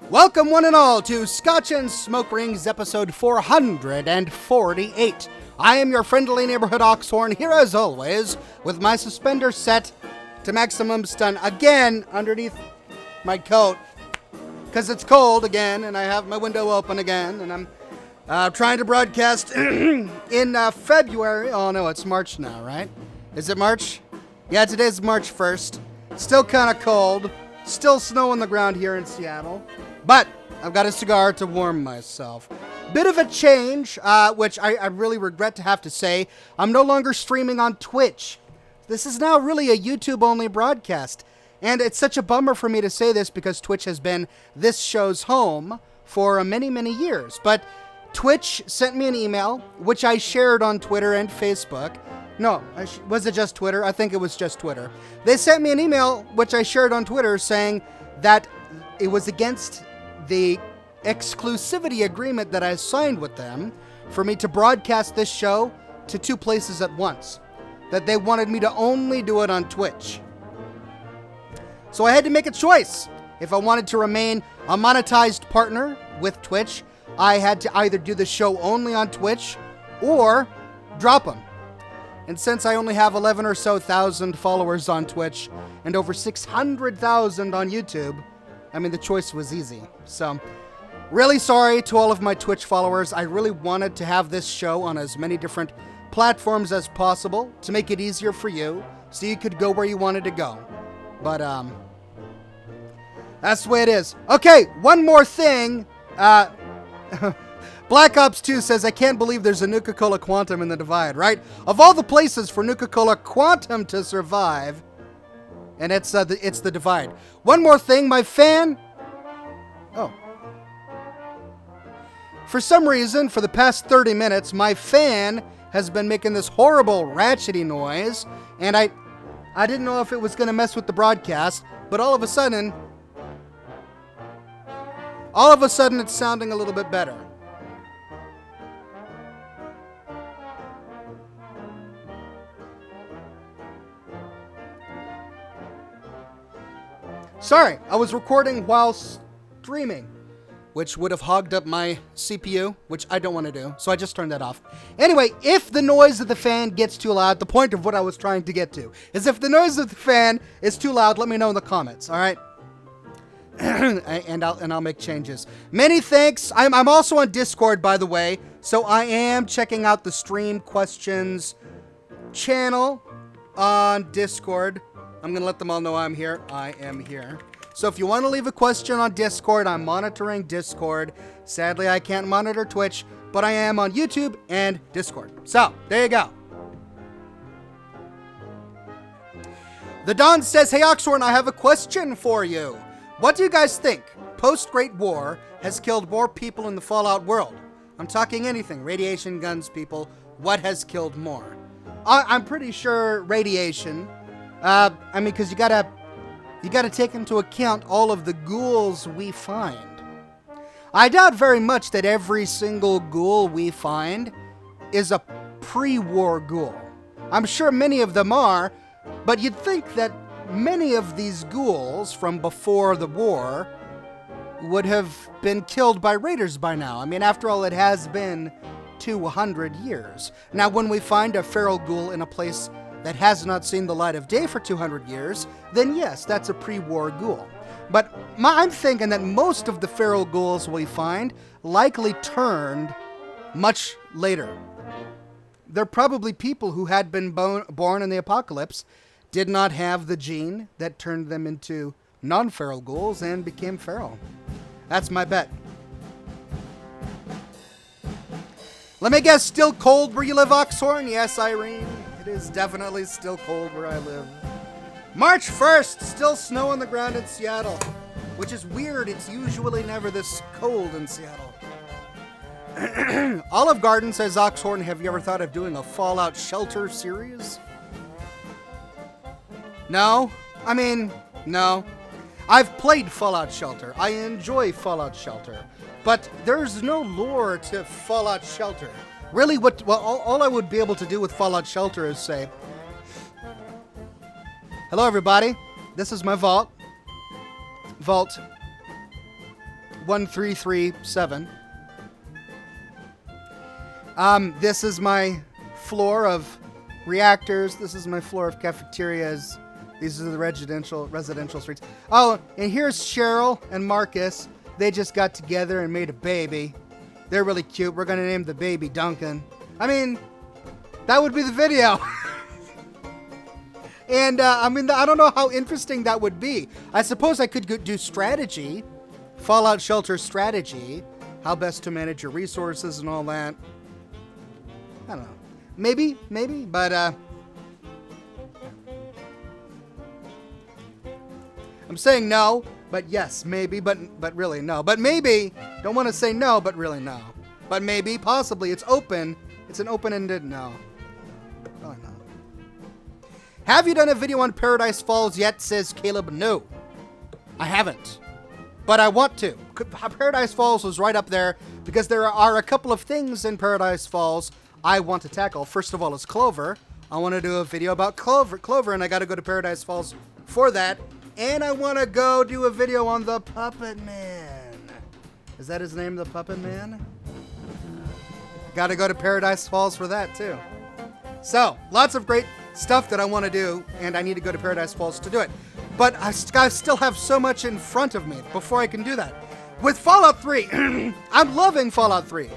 Welcome one and all to Scotch and Smoke Rings episode 448. I am your friendly neighborhood Oxhorn here as always with my suspender set to maximum stun again underneath my coat because it's cold again and I have my window open again and I'm trying to broadcast in February. Oh no, it's March now, right? Is it March? Yeah, today's March 1st. Still kind of cold. Still snow on the ground here in Seattle. But I've got a cigar to warm myself. Bit of a change, which I really regret to have to say. I'm no longer streaming on Twitch. This is now really a YouTube-only broadcast. And it's such a bummer for me to say this because Twitch has been this show's home for many, many years. But Twitch sent me an email, which I shared on Twitter and Facebook. No, was it just Twitter? I think it was just Twitter. They sent me an email, which I shared on Twitter, saying that it was against the exclusivity agreement that I signed with them for me to broadcast this show to two places at once. That they wanted me to only do it on Twitch. So I had to make a choice. If I wanted to remain a monetized partner with Twitch, I had to either do the show only on Twitch or drop them. And since I only have 11 or so thousand followers on Twitch and over 600,000 on YouTube, I mean, the choice was easy. So, really sorry to all of my Twitch followers. I really wanted to have this show on as many different platforms as possible to make it easier for you so you could go where you wanted to go. But, that's the way it is. Okay, one more thing. Black Ops 2 says, I can't believe there's a Nuka-Cola Quantum in the Divide, right? Of all the places for Nuka-Cola Quantum to survive, and it's the Divide. One more thing, my fan... Oh. For some reason, for the past 30 minutes, my fan has been making this horrible ratchety noise, and I didn't know if it was going to mess with the broadcast, but all of a sudden, it's sounding a little bit better. Sorry, I was recording while streaming, which would have hogged up my CPU, which I don't want to do, so I just turned that off. Anyway, if the noise of the fan gets too loud, the point of what I was trying to get to is if the noise of the fan is too loud, let me know in the comments, all right? and I'll make changes. Many thanks. I'm also on Discord, by the way, so I am checking out the stream questions channel on Discord. I'm going to let them all know I'm here. I am here. So if you want to leave a question on Discord, I'm monitoring Discord. Sadly, I can't monitor Twitch, but I am on YouTube and Discord. So, there you go. The Don says, hey Oxhorn, I have a question for you. What do you guys think post-Great War has killed more people in the Fallout world? I'm talking anything. Radiation, guns, people. What has killed more? I'm pretty sure radiation. I mean, because you gotta take into account all of the ghouls we find. I doubt very much that every single ghoul we find is a pre-war ghoul. I'm sure many of them are, but you'd think that many of these ghouls from before the war would have been killed by raiders by now. I mean, after all, it has been 200 years. Now, when we find a feral ghoul in a place that has not seen the light of day for 200 years, then yes, that's a pre-war ghoul. But I'm thinking that most of the feral ghouls we find likely turned much later. They're probably people who had been born in the apocalypse, did not have the gene that turned them into non-feral ghouls and became feral. That's my bet. Let me guess, still cold where you live, Oxhorn? Yes, Irene. It is definitely still cold where I live. March 1st, still snow on the ground in Seattle, which is weird. It's usually never this cold in Seattle. Olive Garden says, Oxhorn, have you ever thought of doing a Fallout Shelter series? No. I mean, no. I've played Fallout Shelter. I enjoy Fallout Shelter. But there's no lore to Fallout Shelter. Really, all I would be able to do with Fallout Shelter is say, hello everybody, this is my vault. 1337. This is my floor of reactors. This is my floor of cafeterias. These are the residential streets. Oh, and here's Cheryl and Marcus. They just got together and made a baby. They're really cute. We're going to name the baby Duncan. I mean, that would be the video. And, I don't know how interesting that would be. I suppose I could do strategy. Fallout Shelter strategy. How best to manage your resources and all that. I don't know. Maybe, but, I'm saying no, but yes, maybe, but really no. But maybe, don't want to say no, but really no. But maybe, possibly, it's open. It's an open-ended no. Oh, no. Have you done a video on Paradise Falls yet, says Caleb? No, I haven't. But I want to. Paradise Falls was right up there because there are a couple of things in Paradise Falls I want to tackle. First of all is Clover. I want to do a video about Clover, and I got to go to Paradise Falls for that. And I want to go do a video on the Puppet Man. Is that his name, the Puppet Man? Got to go to Paradise Falls for that, too. So, lots of great stuff that I want to do, and I need to go to Paradise Falls to do it. But I still have so much in front of me before I can do that. With Fallout 3, I'm loving Fallout 3.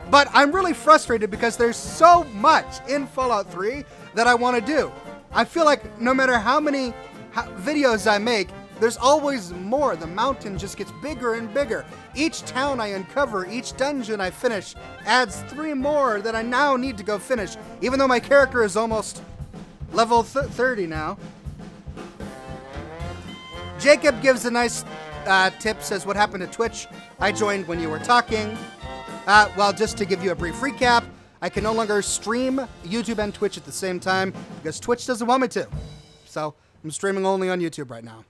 But I'm really frustrated because there's so much in Fallout 3 that I want to do. I feel like no matter how many videos I make, there's always more. The mountain just gets bigger and bigger. Each town I uncover, each dungeon I finish, adds 3 more that I now need to go finish, even though my character is almost level 30 now. Jacob gives a nice tip, says, what happened to Twitch? I joined when you were talking. Well, just to give you a brief recap, I can no longer stream YouTube and Twitch at the same time because Twitch doesn't want me to. So I'm streaming only on YouTube right now.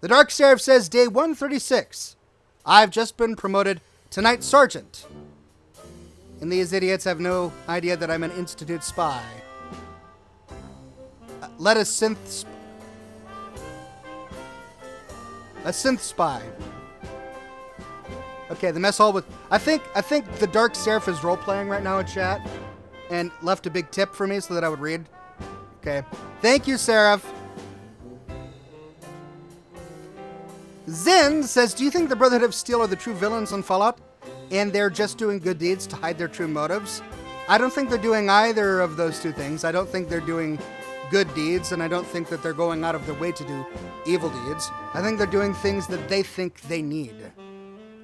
The Dark Seraph says, day 136. I've just been promoted to Night Sergeant. And these idiots have no idea that I'm an Institute spy. Let a synth spy. Okay, the mess hall with... I think the Dark Seraph is role-playing right now in chat. And left a big tip for me so that I would read. Okay. Thank you, Seraph. Zen says, do you think the Brotherhood of Steel are the true villains on Fallout? And they're just doing good deeds to hide their true motives? I don't think they're doing either of those two things. I don't think they're doing good deeds, and I don't think that they're going out of their way to do evil deeds. I think they're doing things that they think they need.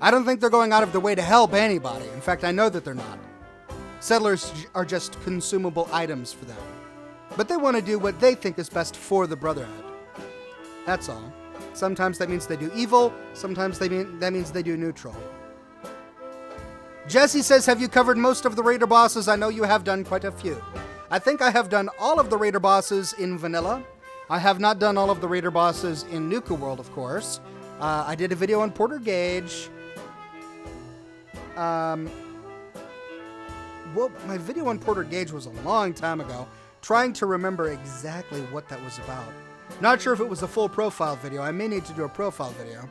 I don't think they're going out of their way to help anybody. In fact, I know that they're not. Settlers are just consumable items for them. But they want to do what they think is best for the Brotherhood. That's all. Sometimes that means they do evil. Sometimes that means they do neutral. Jesse says, have you covered most of the Raider bosses? I know you have done quite a few. I think I have done all of the Raider bosses in Vanilla. I have not done all of the Raider bosses in Nuka World, of course. I did a video on Porter Gage. Well, my video on Porter Gage was a long time ago. Trying to remember exactly what that was about. Not sure if it was a full profile video. I may need to do a profile video.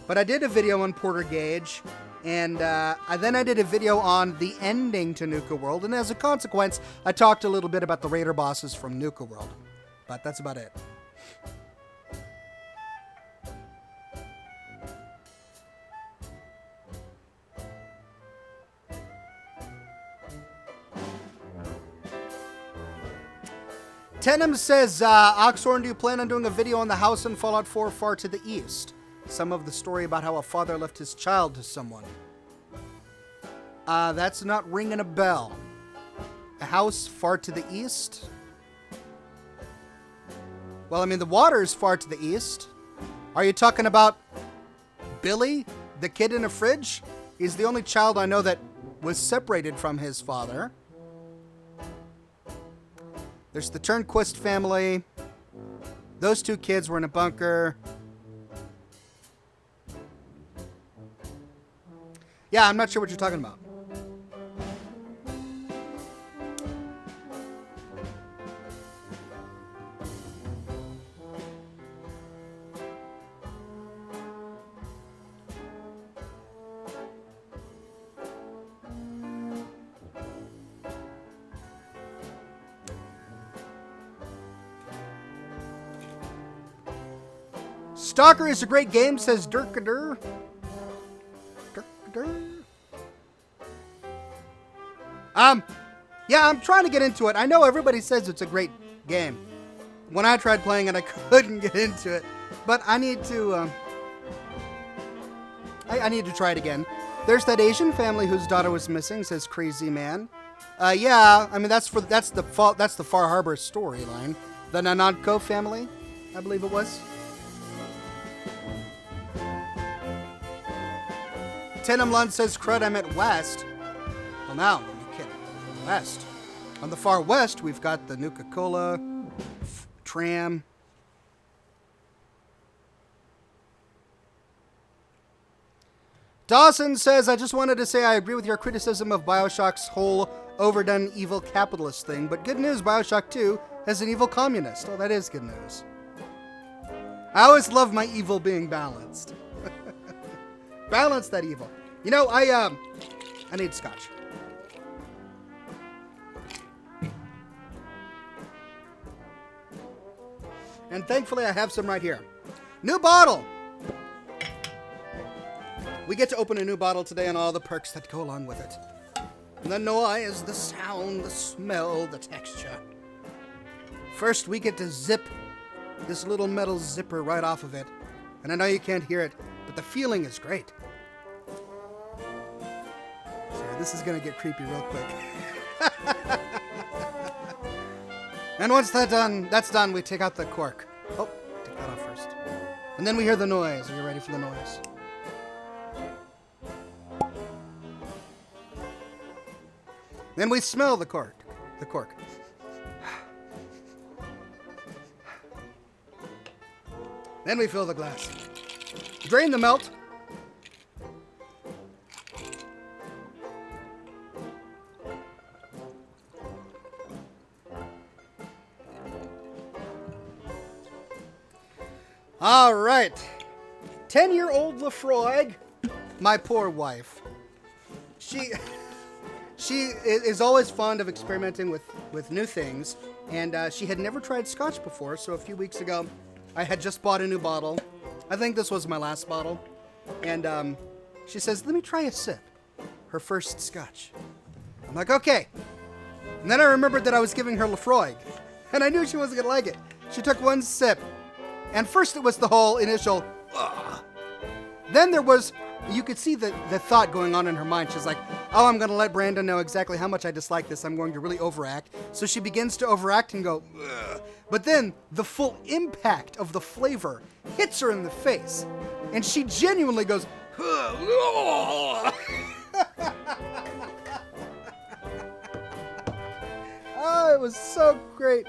But I did a video on Porter Gage, and then I did a video on the ending to Nuka World, and as a consequence, I talked a little bit about the Raider bosses from Nuka World. But that's about it. Tenem says, Oxhorn, do you plan on doing a video on the house in Fallout 4 Far to the East? Some of the story about how a father left his child to someone. That's not ringing a bell. A house far to the east? Well, I mean, the water is far to the east. Are you talking about Billy, the kid in a fridge? He's the only child I know that was separated from his father. There's the Turnquist family. Those two kids were in a bunker. Yeah, I'm not sure what you're talking about. Stalker is a great game, says Dirkader. Yeah, I'm trying to get into it. I know everybody says it's a great game. When I tried playing it, I couldn't get into it. But I need to, I need to try it again. There's that Asian family whose daughter was missing, says Crazy Man. Yeah, I mean, that's the Far Harbor storyline. The Nanadko family, I believe it was. Tenem Lund says, crud, I'm at West. Well, now, you kidding. West. On the far west, we've got the Nuka-Cola tram. Dawson says, I just wanted to say I agree with your criticism of Bioshock's whole overdone evil capitalist thing, but good news, Bioshock 2 has an evil communist. Oh, that is good news. I always love my evil being balanced. Balance that evil. You know, I need scotch. And thankfully I have some right here. New bottle! We get to open a new bottle today and all the perks that go along with it. The noise, the sound, the smell, the texture. First, we get to zip this little metal zipper right off of it. And I know you can't hear it, but the feeling is great. Sorry, this is going to get creepy real quick. And once that's done, we take out the cork. Oh, take that off first. And then we hear the noise. Are you ready for the noise? Then we smell the cork. Then we fill the glass. Drain the melt. All right. 10-year-old Lefroy, my poor wife. She is always fond of experimenting with new things, and she had never tried Scotch before, so a few weeks ago, I had just bought a new bottle. I think this was my last bottle. And she says, let me try a sip. Her first Scotch. I'm like, okay. And then I remembered that I was giving her Lefroy, and I knew she wasn't going to like it. She took one sip, and first it was the whole initial, ugh. Then there was, you could see the thought going on in her mind. She's like, oh, I'm going to let Brandon know exactly how much I dislike this. I'm going to really overact. So she begins to overact and go, ugh. But then the full impact of the flavor hits her in the face. And she genuinely goes, ugh. Oh, it was so great.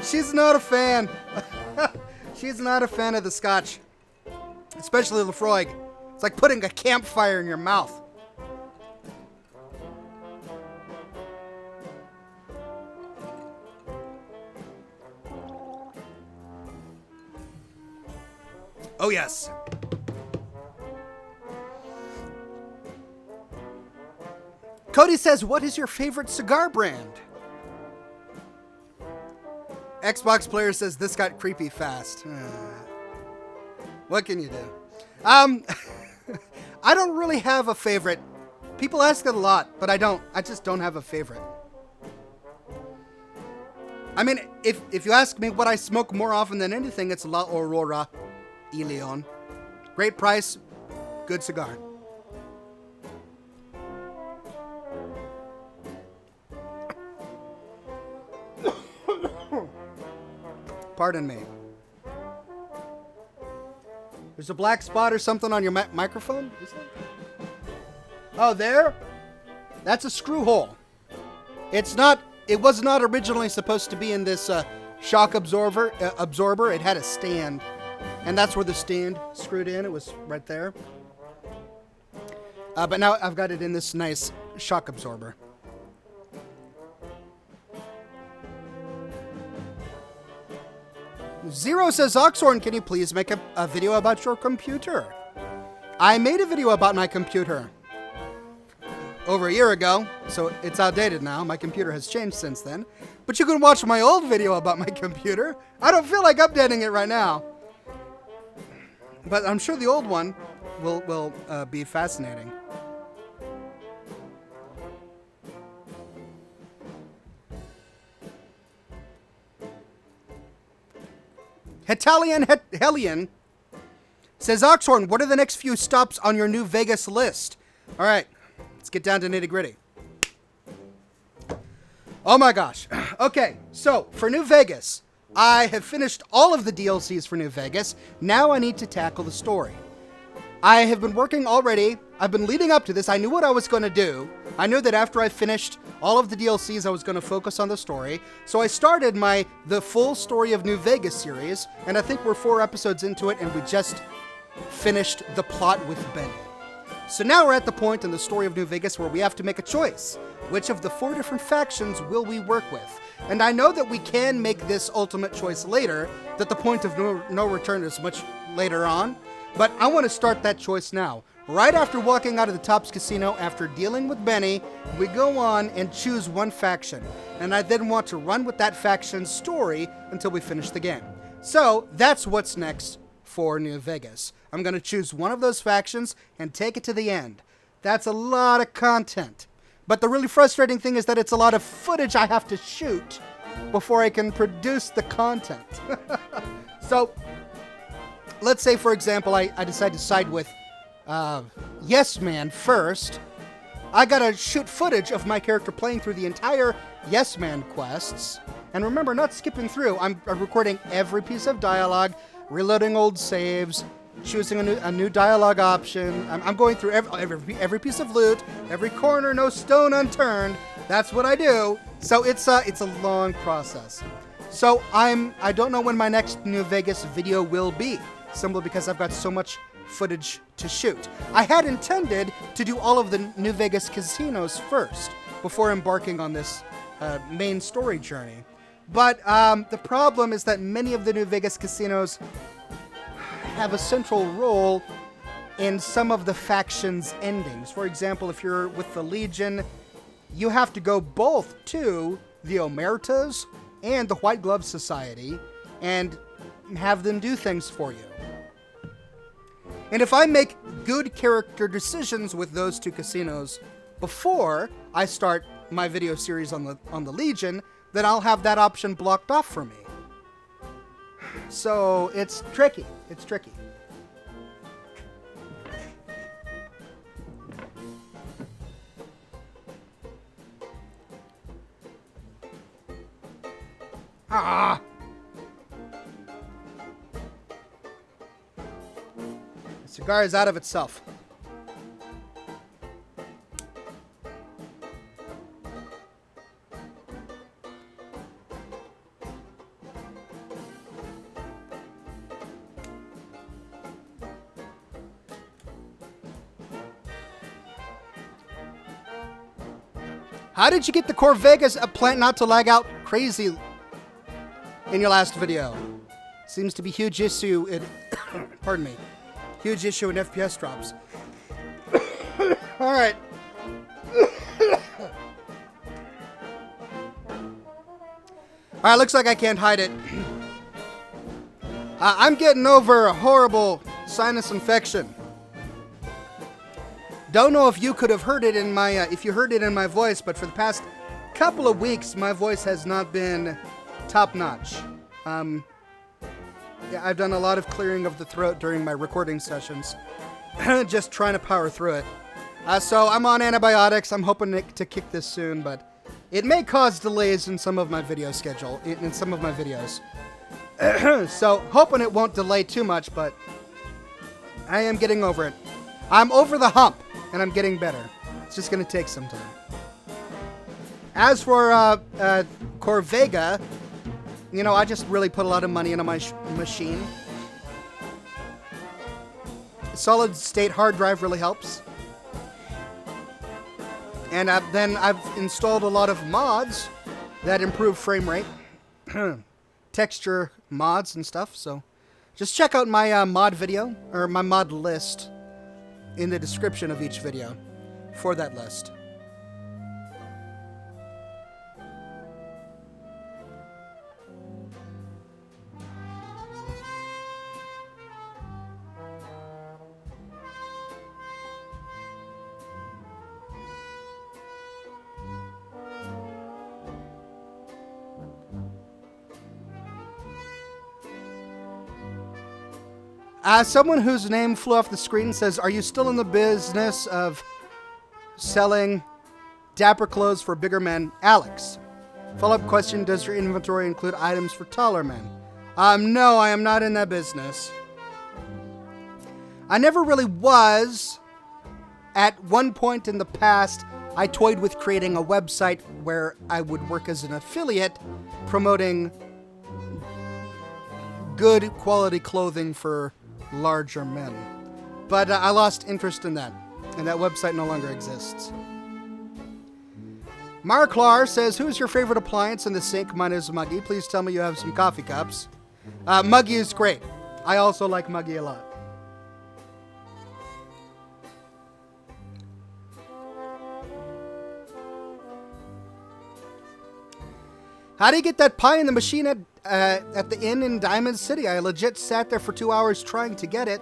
She's not a fan. She's not a fan of the Scotch. Especially Lefroy. It's like putting a campfire in your mouth. Oh, yes. Cody says, what is your favorite cigar brand? Xbox player says, this got creepy fast. What can you do? I don't really have a favorite. People ask it a lot, but I don't. I just don't have a favorite. I mean, if you ask me what I smoke more often than anything, it's La Aurora y Leon. Great price, good cigar. Pardon me. There's a black spot or something on your microphone? Is there? Oh, there? That's a screw hole. It was not originally supposed to be in this shock absorber. It had a stand. And that's where the stand screwed in. It was right there. But now I've got it in this nice shock absorber. Zero says, Oxhorn, can you please make a video about your computer? I made a video about my computer over a year ago, so it's outdated now. My computer has changed since then. But you can watch my old video about my computer. I don't feel like updating it right now. But I'm sure the old one will be fascinating. Hellion says, Oxhorn, what are the next few stops on your New Vegas list? All right, let's get down to nitty gritty. Oh my gosh. Okay, so for New Vegas, I have finished all of the DLCs for New Vegas. Now I need to tackle the story. I have been working already. I've been leading up to this. I knew what I was going to do. I knew that after I finished all of the DLCs, I was going to focus on the story. So I started the full story of New Vegas series, and I think we're 4 episodes into it, and we just finished the plot with Benny. So now we're at the point in the story of New Vegas where we have to make a choice. Which of the 4 different factions will we work with? And I know that we can make this ultimate choice later, that the point of no return is much later on, but I want to start that choice now. Right after walking out of the Tops Casino, after dealing with Benny, we go on and choose one faction. And I then want to run with that faction's story until we finish the game. So that's what's next for New Vegas. I'm going to choose one of those factions and take it to the end. That's a lot of content. But the really frustrating thing is that it's a lot of footage I have to shoot before I can produce the content. So, let's say, for example, I decide to side with Yes Man first. I gotta shoot footage of my character playing through the entire Yes Man quests. And remember, not skipping through. I'm recording every piece of dialogue, reloading old saves, choosing a new dialogue option. I'm going through every piece of loot, every corner, no stone unturned. That's what I do. So it's a long process. So I don't know when my next New Vegas video will be, simply because I've got so much footage to shoot. I had intended to do all of the New Vegas casinos first before embarking on this main story journey. But the problem is that many of the New Vegas casinos have a central role in some of the factions' endings. For example, if you're with the Legion, you have to go both to the Omertas and the White Glove Society and have them do things for you. And if I make good character decisions with those 2 casinos before I start my video series on the Legion, then I'll have that option blocked off for me. So it's tricky. It's tricky. Ah! The cigar is out of itself. How did you get the Corvegas plant not to lag out crazy in your last video? Seems to be huge issue in pardon me. Huge issue in FPS drops. All right. All right, looks like I can't hide it. I'm getting over a horrible sinus infection. Don't know if you could have heard it in my, if you heard it in my voice, but for the past couple of weeks, my voice has not been top-notch. Yeah, I've done a lot of clearing of the throat during my recording sessions. Just trying to power through it. So I'm on antibiotics. I'm hoping to kick this soon, but it may cause delays in some of my video schedule, in some of my videos. So hoping it won't delay too much, but I am getting over it. I'm over the hump, and I'm getting better. It's just going to take some time. As for Corvega, you know, I just really put a lot of money into my machine. Solid state hard drive really helps. And then I've installed a lot of mods that improve frame rate. Texture mods and stuff. So just check out my mod video, or my mod list, in the description of each video for that list. Someone whose name flew off the screen says, are you still in the business of selling dapper clothes for bigger men? Alex. Follow-up question, does your inventory include items for taller men? No, I am not in that business. I never really was. At one point in the past, I toyed with creating a website where I would work as an affiliate promoting good quality clothing for larger men. But I lost interest in that, and that website no longer exists. Mara Clar says, who's your favorite appliance in the sink? Mine is Muggy. Please tell me you have some coffee cups. Muggy is great. I also like Muggy a lot. How do you get that pie in the machine at the inn in Diamond City? I legit sat there for 2 hours trying to get it.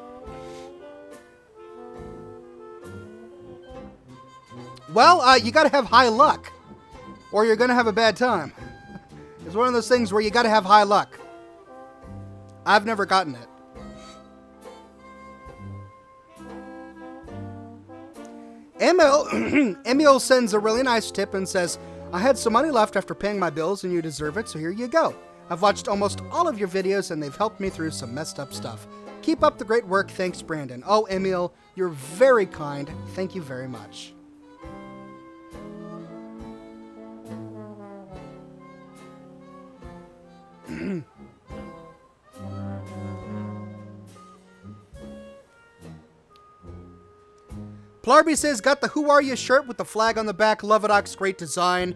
Well, you gotta have high luck, or you're gonna have a bad time. It's one of those things where you gotta have high luck. I've never gotten it. Emil sends a really nice tip and says, I had some money left after paying my bills and you deserve it, so here you go. I've watched almost all of your videos and they've helped me through some messed up stuff. Keep up the great work. Thanks, Brandon. Oh, Emil, you're very kind. Thank you very much. Plarby says, got the Who Are You shirt with the flag on the back. Love it, Ox. Great design.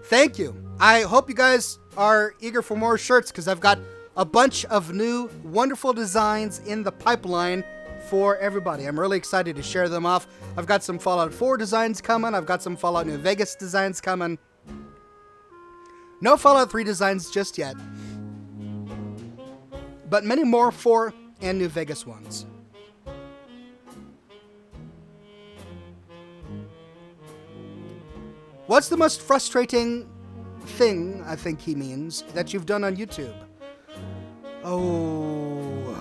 Thank you. I hope you guys are eager for more shirts because I've got a bunch of new wonderful designs in the pipeline for everybody. I'm really excited to share them off. I've got some Fallout 4 designs coming. I've got some Fallout New Vegas designs coming. No Fallout 3 designs just yet, but many more 4 and New Vegas ones. What's the most frustrating thing, I think he means, that you've done on YouTube? Oh.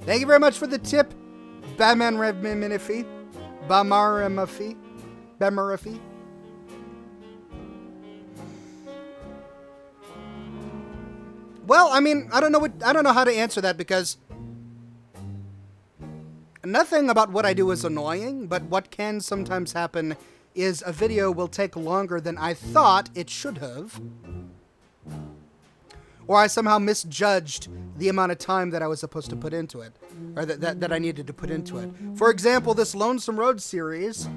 Thank you very much for the tip, Batman Reminifi. Bamaramafi. Bamarafi. Well, I mean, I don't know how to answer that because nothing about what I do is annoying, but what can sometimes happen is a video will take longer than I thought it should have. Or I somehow misjudged the amount of time that I was supposed to put into it. Or that I needed to put into it. For example, this Lonesome Road series,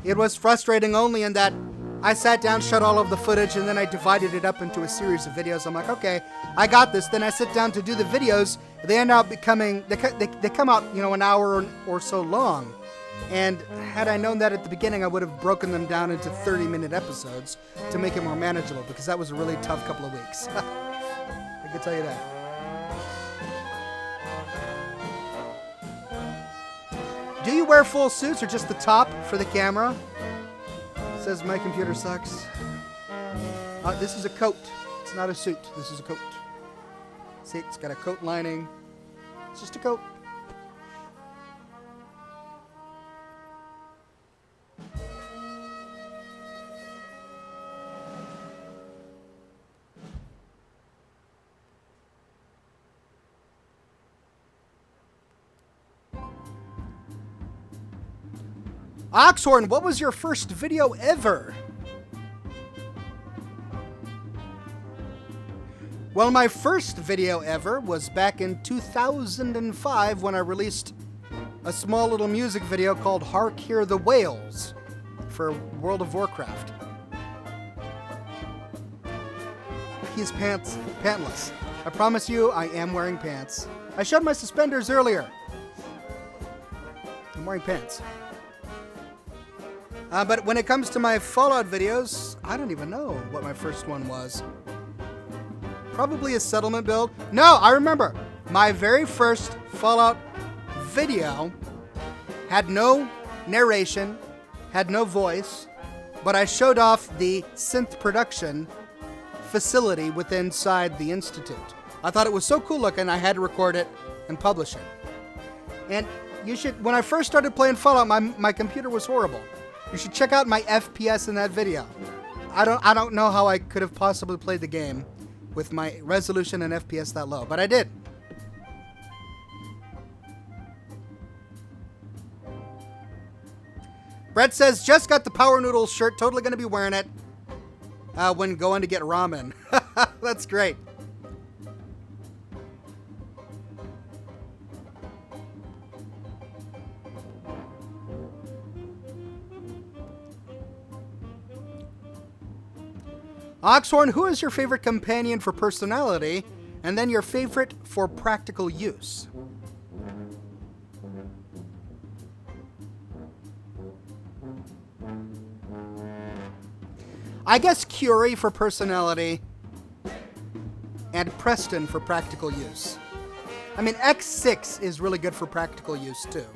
it was frustrating only in that I sat down, shut all of the footage, and then I divided it up into a series of videos. I'm like, okay, I got this. Then I sit down to do the videos. They end up becoming, they come out, an hour or so long. And had I known that at the beginning, I would have broken them down into 30-minute episodes to make it more manageable, because that was a really tough couple of weeks. I can tell you that. Do you wear full suits or just the top for the camera? It says my computer sucks. This is a coat. It's not a suit. This is a coat. See, it's got a coat lining. It's just a coat. Oxhorn, what was your first video ever? Well, my first video ever was back in 2005 when I released a small little music video called Hark Hear the Whales for World of Warcraft. He's pantless. I promise you, I am wearing pants. I showed my suspenders earlier. I'm wearing pants. But when it comes to my Fallout videos, I don't even know what my first one was. Probably a settlement build. No, I remember. My very first Fallout video had no narration, had no voice, but I showed off the synth production facility within inside the Institute. I thought it was so cool looking, I had to record it and publish it. And you should, when I first started playing Fallout, my computer was horrible. You should check out my FPS in that video. I don't know how I could have possibly played the game with my resolution and FPS that low, but I did. Brett says, just got the Power Noodles shirt, totally going to be wearing it when going to get ramen. That's great. Oxhorn, who is your favorite companion for personality, and then your favorite for practical use? I guess Curie for personality, and Preston for practical use. I mean, X6 is really good for practical use, too.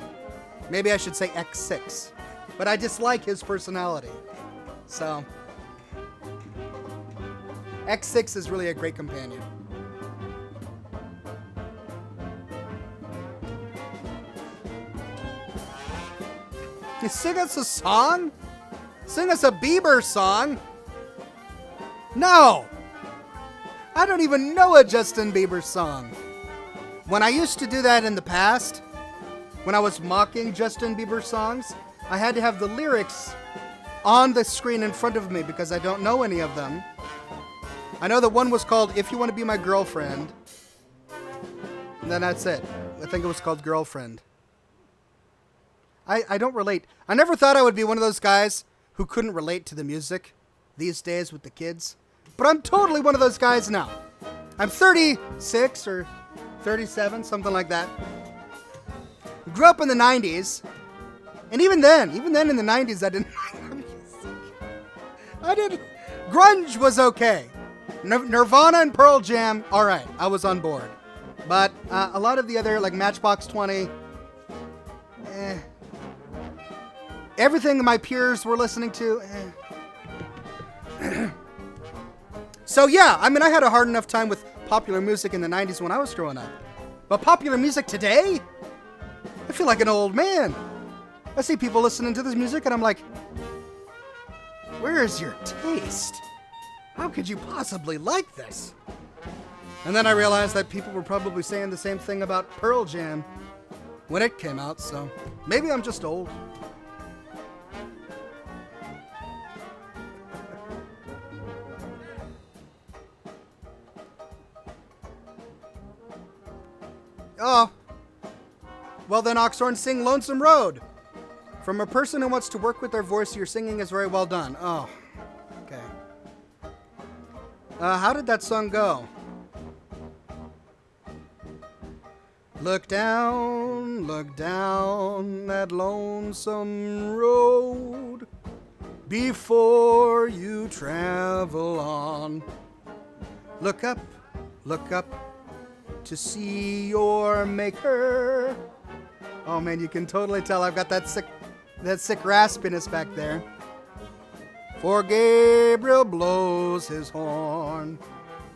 Maybe I should say X6. But I dislike his personality. So X6 is really a great companion. You sing us a song? Sing us a Bieber song? No! I don't even know a Justin Bieber song. When I used to do that in the past, when I was mocking Justin Bieber songs, I had to have the lyrics on the screen in front of me because I don't know any of them. I know that one was called If You Want to Be My Girlfriend. And then that's it. I think it was called Girlfriend. I don't relate. I never thought I would be one of those guys who couldn't relate to the music these days with the kids. But I'm totally one of those guys now. I'm 36 or 37, something like that. Grew up in the 90s. And even then in the 90s, I didn't like the music. Grunge was okay. Nirvana and Pearl Jam, all right, I was on board. But a lot of the other, like Matchbox 20, everything my peers were listening to, So yeah, I mean, I had a hard enough time with popular music in the 90s when I was growing up. But popular music today? I feel like an old man. I see people listening to this music and I'm like, where is your taste? How could you possibly like this? And then I realized that people were probably saying the same thing about Pearl Jam when it came out, so maybe I'm just old. Oh. Well then, Oxhorn, sing Lonesome Road. From a person who wants to work with their voice, your singing is very well done. Oh. Okay. How did that song go? Look down that lonesome road before you travel on. Look up to see your maker. Oh man, you can totally tell I've got that sick raspiness back there. For Gabriel blows his horn,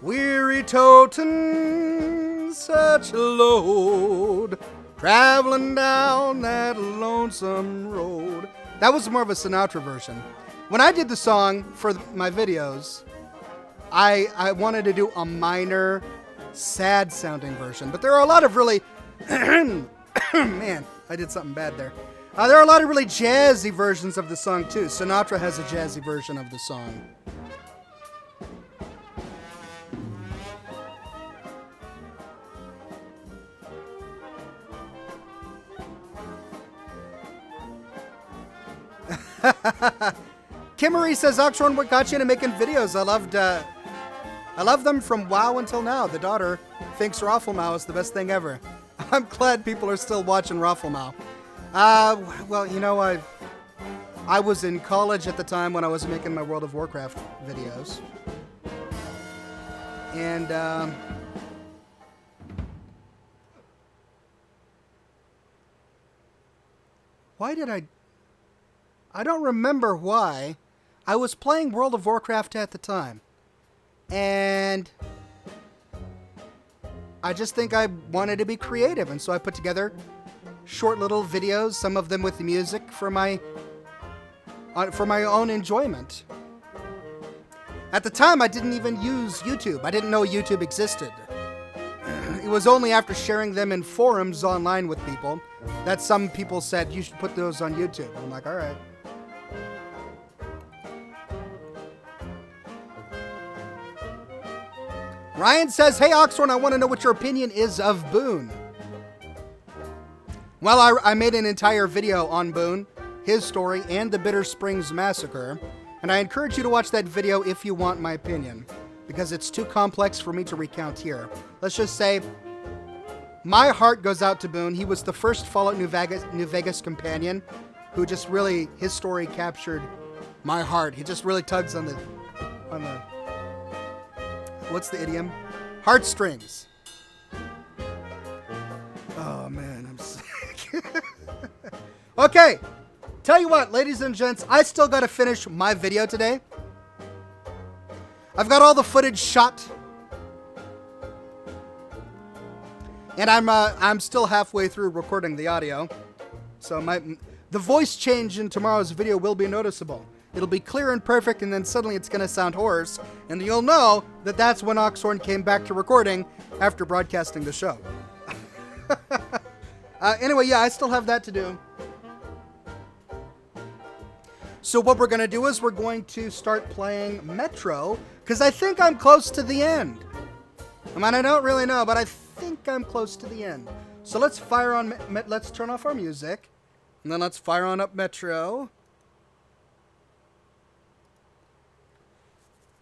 weary totin' such a load, traveling down that lonesome road. That was more of a Sinatra version. When I did the song for my videos, I wanted to do a minor, sad-sounding version. But there are a lot of really... Man, I did something bad there. There are a lot of really jazzy versions of the song, too. Sinatra has a jazzy version of the song. Kimmery says, Oxhorn, what got you into making videos? I love them from WoW until now. The daughter thinks Rafflemow is the best thing ever. I'm glad people are still watching Rafflemow. Well, you know, I was in college at the time when I was making my World of Warcraft videos. And, why did I don't remember why. I was playing World of Warcraft at the time. And I just think I wanted to be creative, and so I put together short little videos, some of them with music for my own enjoyment. At the time, I didn't even use YouTube. I didn't know YouTube existed. It was only after sharing them in forums online with people that some people said, you should put those on YouTube. I'm like, all right. Ryan says, hey, Oxhorn, I want to know what your opinion is of Boone. Well, I made an entire video on Boone, his story, and the Bitter Springs Massacre, and I encourage you to watch that video if you want my opinion, because it's too complex for me to recount here. Let's just say, my heart goes out to Boone. He was the first Fallout New Vegas companion who just really, his story captured my heart. He just really tugs on the, what's the idiom? Heartstrings. Oh man, I'm sick. Okay, tell you what, ladies and gents, I still gotta finish my video today. I've got all the footage shot. And I'm still halfway through recording the audio. So the voice change in tomorrow's video will be noticeable. It'll be clear and perfect, and then suddenly it's going to sound hoarse, and you'll know that that's when Oxhorn came back to recording after broadcasting the show. Anyway, yeah, I still have that to do. So what we're going to do is we're going to start playing Metro, because I think I'm close to the end. I mean, I don't really know, but I think I'm close to the end. So let's fire on, let's turn off our music, and then let's fire on up Metro.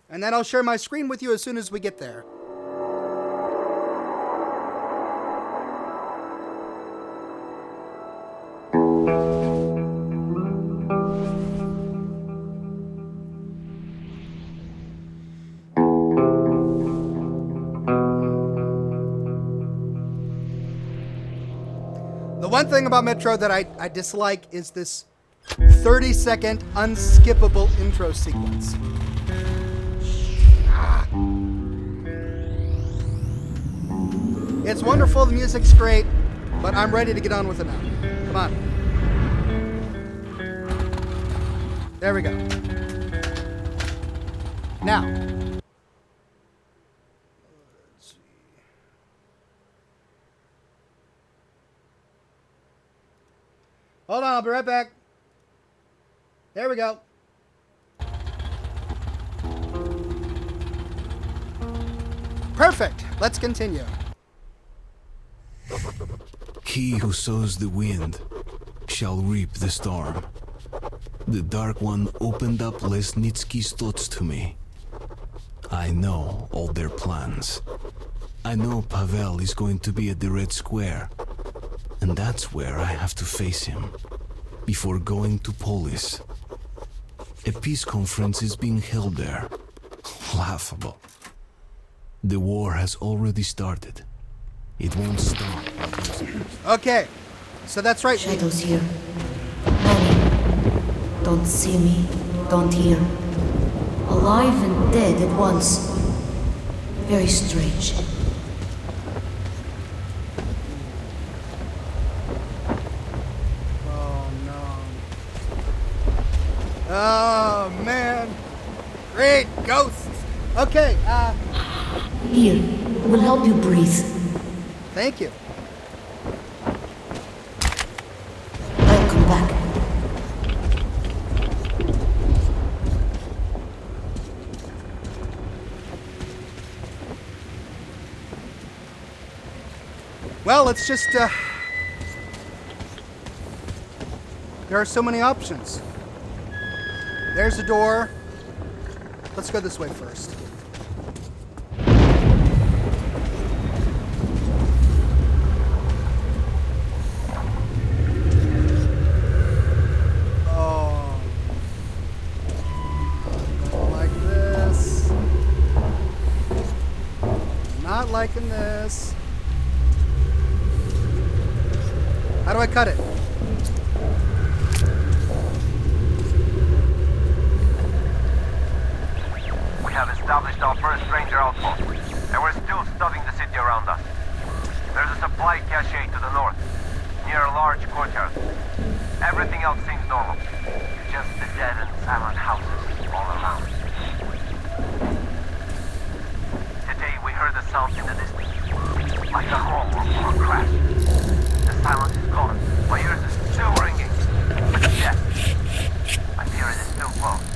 And then I'll share my screen with you as soon as we get there. The one thing about Metro that I dislike is this 30-second unskippable intro sequence. It's wonderful, the music's great, but I'm ready to get on with it now. Come on. There we go. Now. Let's see. Hold on, I'll be right back. There we go. Perfect. Let's continue. He who sows the wind shall reap the storm. The Dark One opened up Lesnitsky's thoughts to me. I know all their plans. I know Pavel is going to be at the Red Square, and that's where I have to face him, before going to Polis. A peace conference is being held there. Laughable. The war has already started. It won't stop. Okay, so that's right. Shadows here. Many. Don't see me, don't hear. Alive and dead at once. Very strange. Oh no. Oh man. Great ghosts. Okay, Here, we'll help you breathe. thank you. I'll come back. Well, let's just, there are so many options. There's a door. Let's go this way first. Oh. Don't like this. Not liking this. How do I cut it? We have his established our first ranger outpost, and we're still studying the city around us. There's a supply cache to the north, near a large courtyard. Everything else seems normal. Just the dead and silent houses all around. Today we heard a sound in the distance, like a roar or a crash. The silence is gone. My ears are still ringing. But yes, I fear it is still close.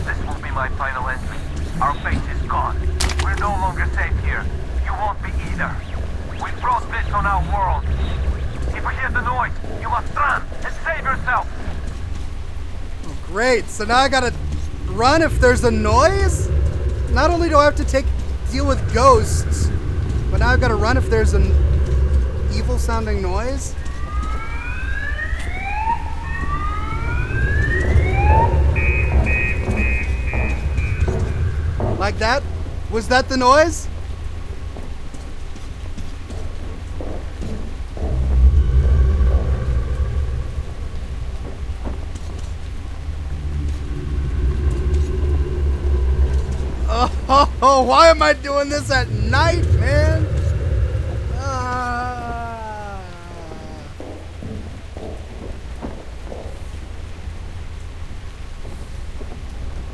This will be my final entry. Our base is gone. We're no longer safe here. You won't be either. We brought this on our world. If you hear the noise, you must run and save yourself. Oh, great. So now I gotta run if there's a noise? Not only do I have to deal with ghosts, but now I've gotta run if there's an evil sounding noise? Like that? Was that the noise? Oh, why am I doing this at night, man?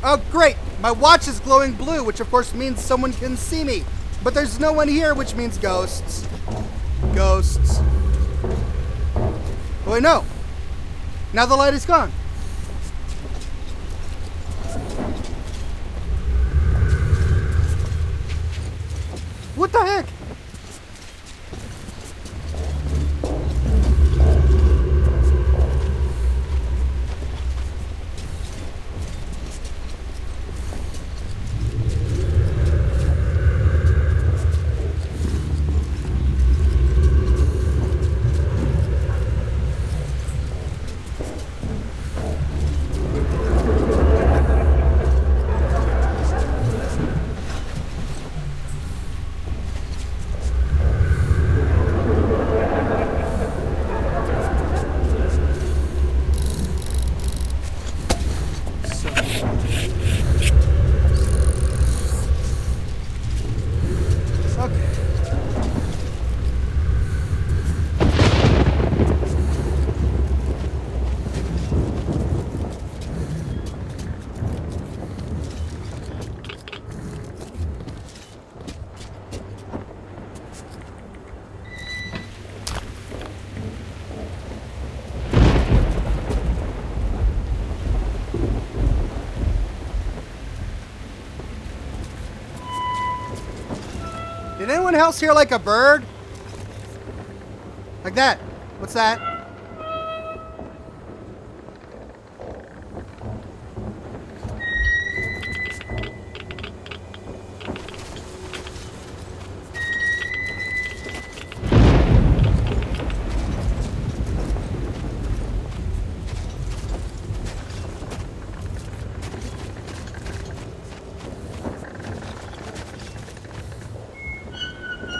Oh, great. My watch is glowing blue, which of course means someone can see me. But there's no one here, which means ghosts. Ghosts. Oh, wait, no. Now the light is gone. What the heck? Did anyone else hear like a bird? Like that. What's that?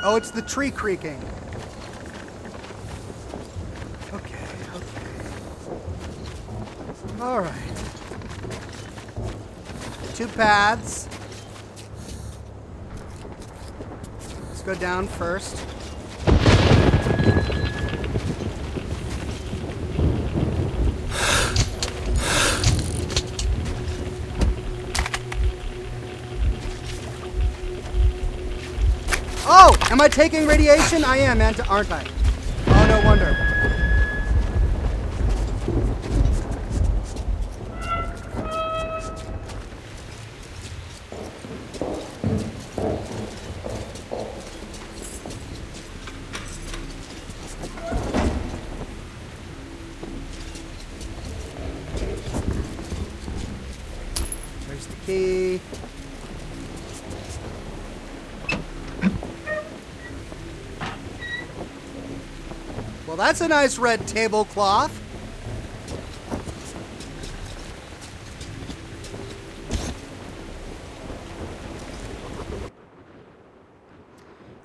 Oh, it's the tree creaking. Okay. All right. 2 paths. Let's go down first. Oh, am I taking radiation? I am, aren't I? Oh, no wonder. There's the key. Well, that's a nice red tablecloth.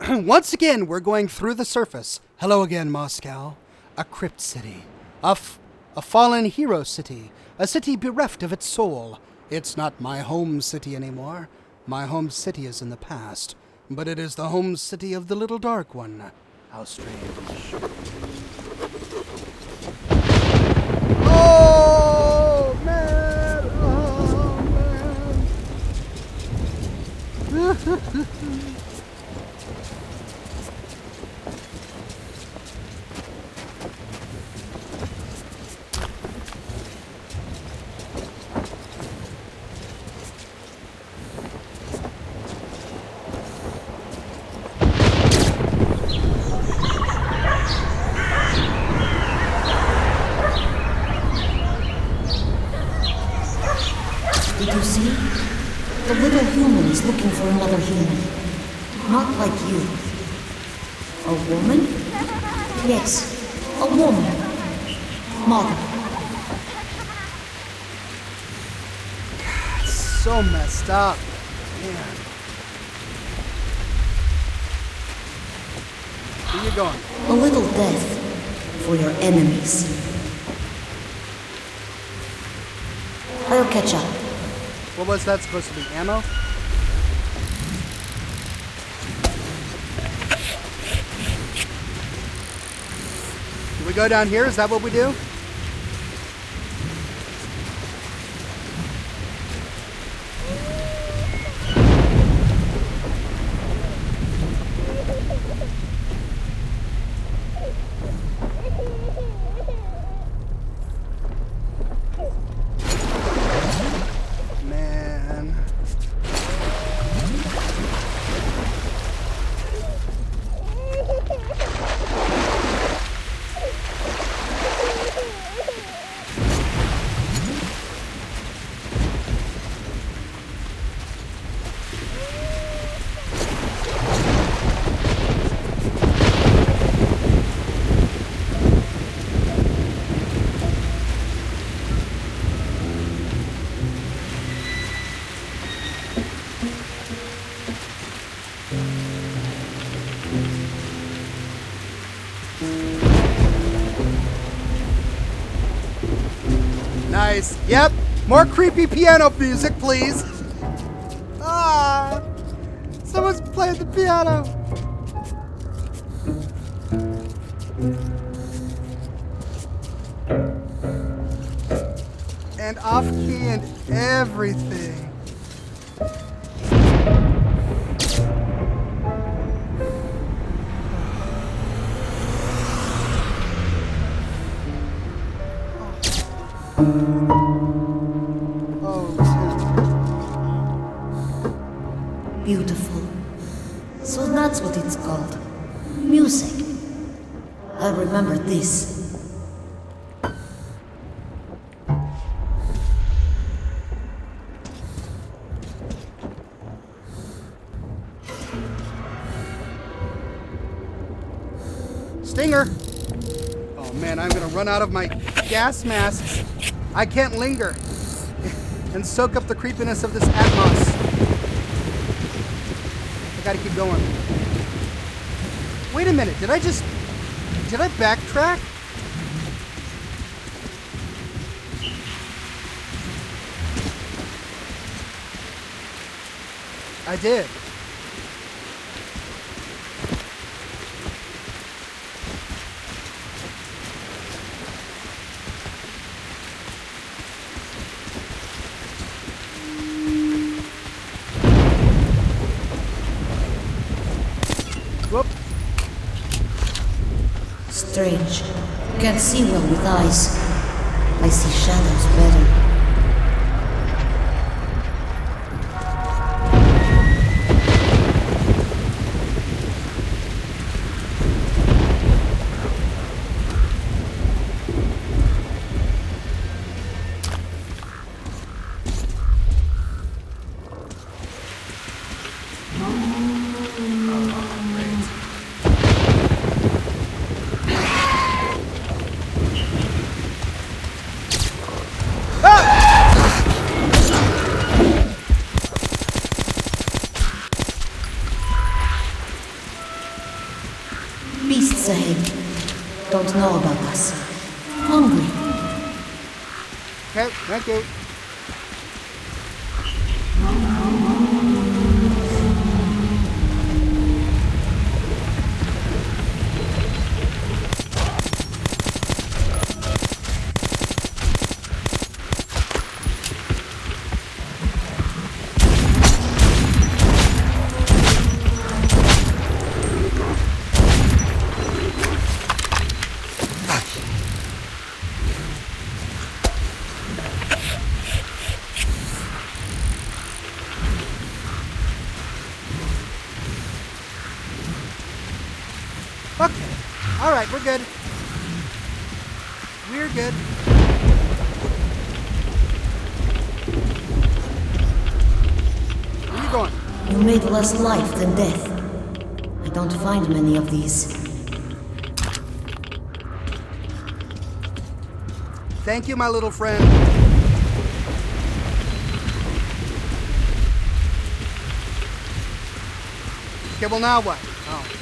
Once again, we're going through the surface. Hello again, Moscow. A crypt city. A fallen hero city. A city bereft of its soul. It's not my home city anymore. My home city is in the past, but it is the home city of the little dark one. How strange. Oh, man! Oh, man! Did you see? The little human is looking for another human. Not like you. A woman? Yes, a woman. Mother. So messed up. Man. Where you going? A little death for your enemies. I'll catch up. What was that supposed to be? Ammo? Do we go down here? Is that what we do? Man. Nice. Yep. More creepy piano music, please. Ah. Someone's playing the piano. And off key and everything. Oh, Tim. Beautiful. So that's what it's called. Music. I remember this. Stinger! Oh man, I'm gonna run out of my gas masks. I can't linger and soak up the creepiness of this atmos. I gotta keep going. Wait a minute, did I backtrack? I did. Whoop. Strange. Can't see well with eyes. I see shadows better. Beasts ahead. Don't know about us. Hungry. Okay, thank you. Okay. All right, we're good. We're good. Where are you going? You made less life than death. I don't find many of these. Thank you, my little friend. Okay, well now what? Oh.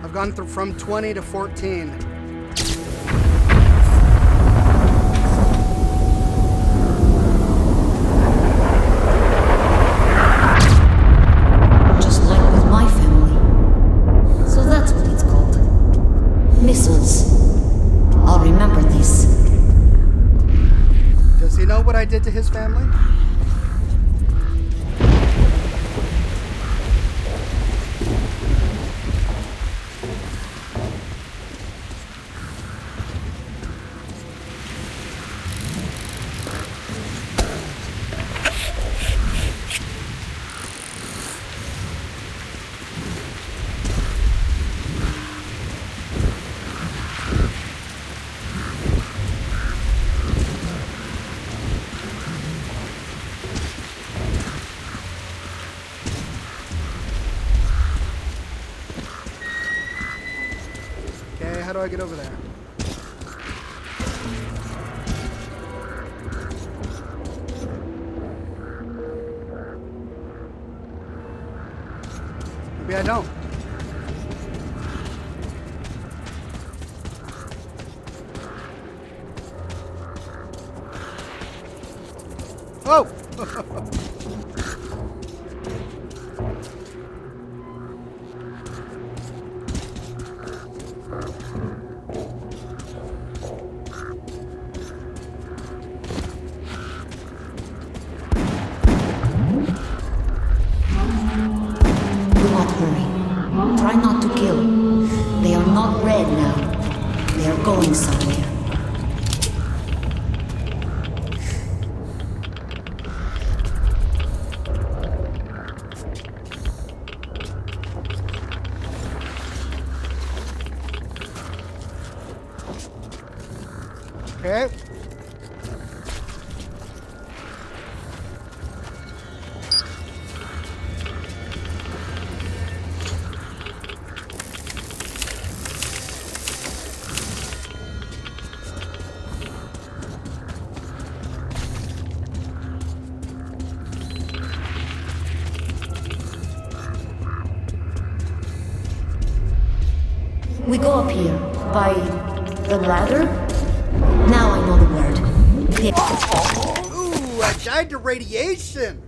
I've gone through from 20 to 14. Just like with my family. So that's what it's called. Missiles. I'll remember this. Does he know what I did to his family? Okay, how do I get over there? Maybe I don't. Oh! Do not hurry. Try not to kill. They are not red now. They are going somewhere. Okay. We go up here. By the ladder? Now I know the word. Yeah. Ooh, I died to radiation.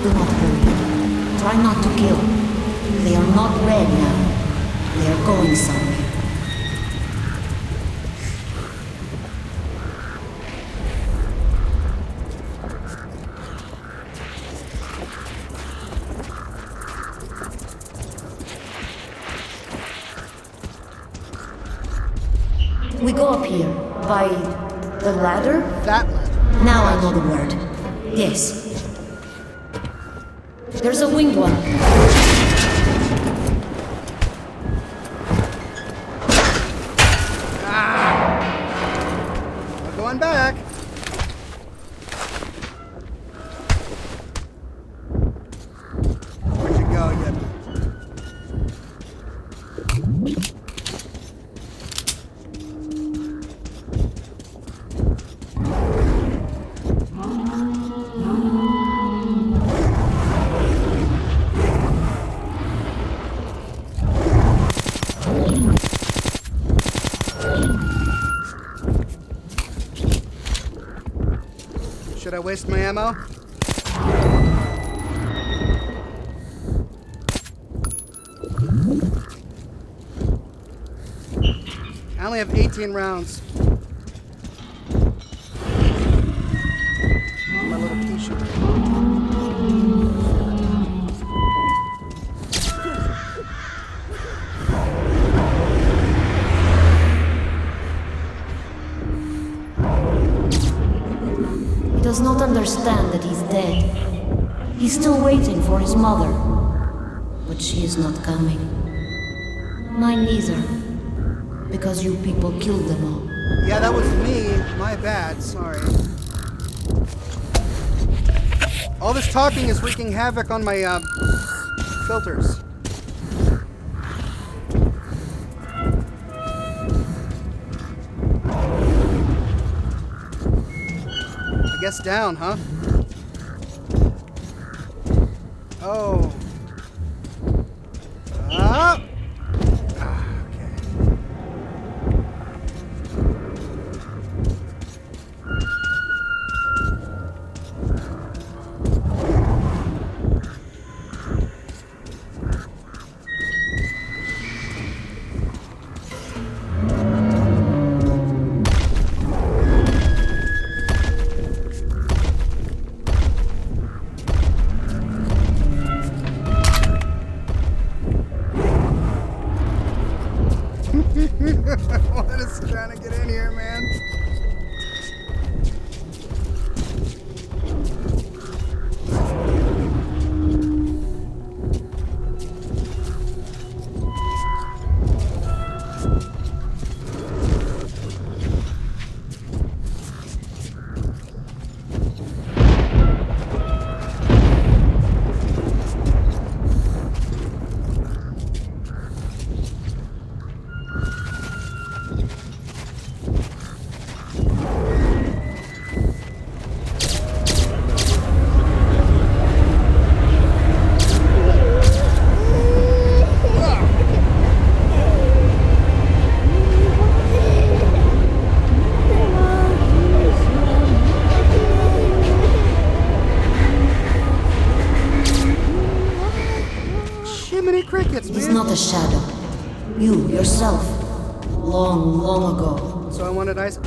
Do not hurry. Try not to kill. They are not red now. They are going somewhere. We go up here. By the ladder? That ladder. Now I know the word. Yes. There's a winged one. I'm going back. Where'd you go, you? Did I waste my ammo? I only have 18 rounds. My little pea shooter. He does not understand that he's dead. He's still waiting for his mother. But she is not coming. Mine neither. Because you people killed them all. Yeah, that was me. My bad. Sorry. All this talking is wreaking havoc on my filters. I guess down, huh? Oh. Up. What is trying to get in here, man? He's not a shadow. You, yourself. Long, long ago. So I wanted ice.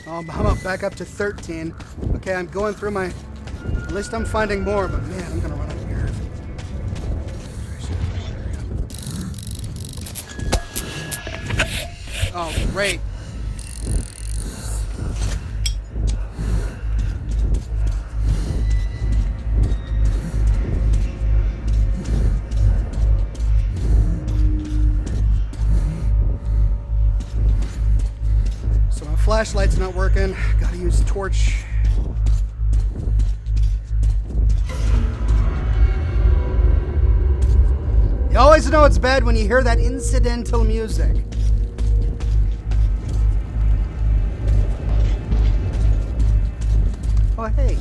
Oh. I'm up back up to 13. Okay, I'm going through my... At least I'm finding more, but man, I'm gonna run out of here. Oh, great. So my flashlight's not working. Gotta use torch. You always know it's bad when you hear that incidental music. Oh, hey.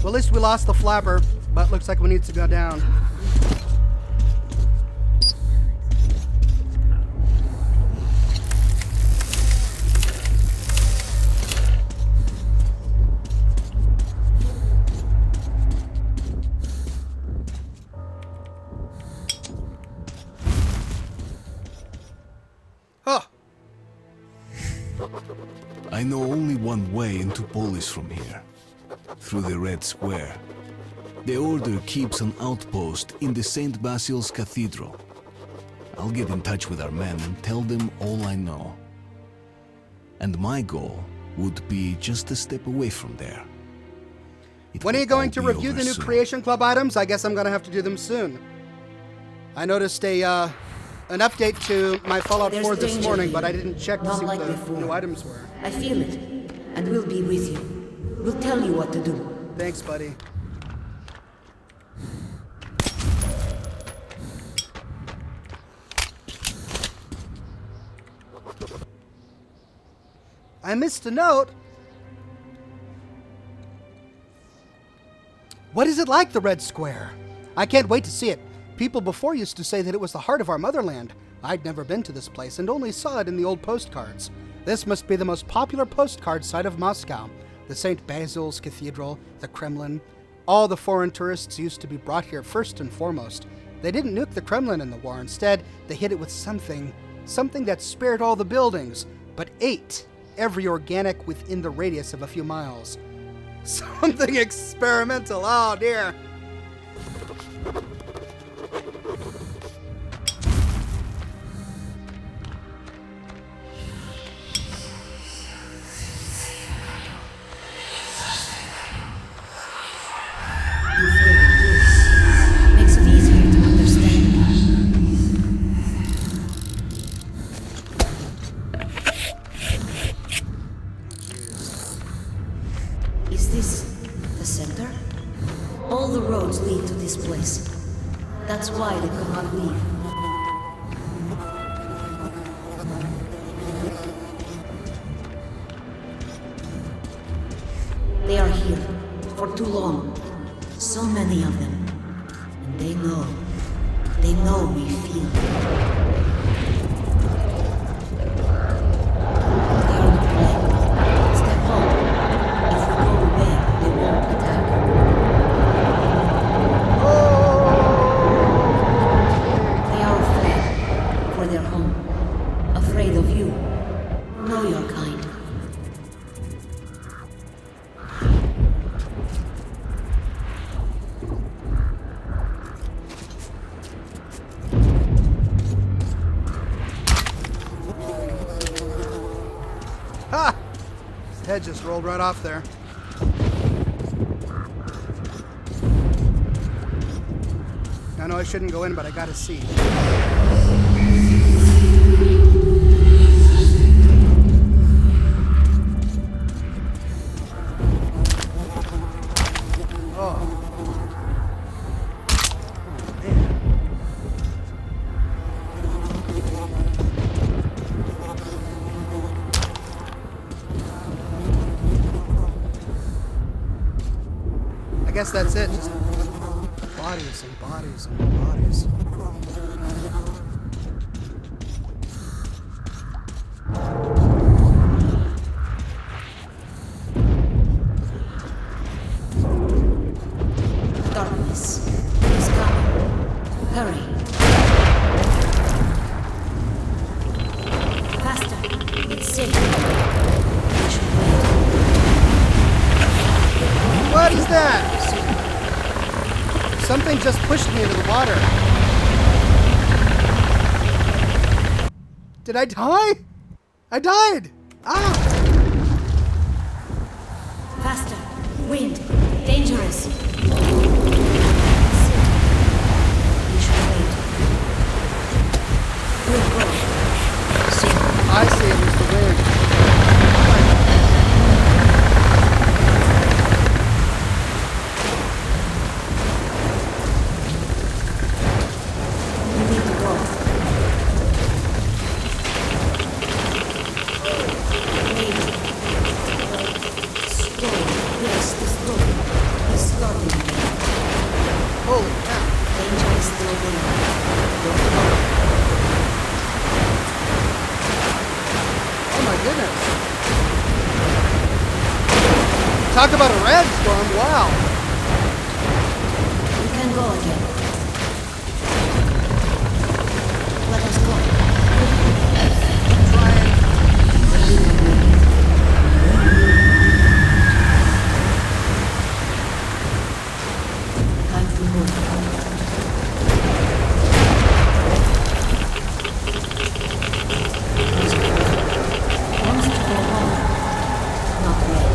Well, at least we lost the flapper, but looks like we need to go down. Huh. I know only one way into Polis from here. Through the Red Square. The Order keeps an outpost in the St. Basil's Cathedral. I'll get in touch with our men and tell them all I know. And my goal would be just a step away from there. When are you going to review the new Creation Club items? I guess I'm going to have to do them soon. I noticed a an update to my Fallout There's 4 this danger morning, here. but I didn't check to Not see like what the before. new items were. I feel it, and we'll be with you. We'll tell you what to do. Thanks, buddy. I missed a note. What is it like, the Red Square? I can't wait to see it. People before used to say that it was the heart of our motherland. I'd never been to this place and only saw it in the old postcards. This must be the most popular postcard site of Moscow. The St. Basil's Cathedral, the Kremlin. All the foreign tourists used to be brought here first and foremost. They didn't nuke the Kremlin in the war. Instead, they hit it with something that spared all the buildings, but ate every organic within the radius of a few miles. Something experimental. Oh, dear. You feel it too. Makes it easier to understand. Is this the center? All the roads lead to this place. That's why they could not leave. They are here for too long. So many of them. And they know we feel. They are not playing. Step home. If we go away, they won't attack. They are afraid for their home. Afraid of you. Know your kind. Ha! His head just rolled right off there. I know I shouldn't go in, but I gotta see. I guess that's it. Just bodies and bodies and bodies. Darkness is coming. Hurry. Faster. It's safe. We should wait. What is that? Something just pushed me into the water. Did I die? I died! Ah! Faster. Wind. Dangerous. We should wait. We'll go. Soon. I see it was the wind. We need to go. Maybe. Slow. Yes, the slow. He's starting again. Holy cow. Danger is still there. Don't go. Oh my goodness. Talk about a red storm. Wow. We can go again. Let us go. Time to move. Wants to go home. Not yet.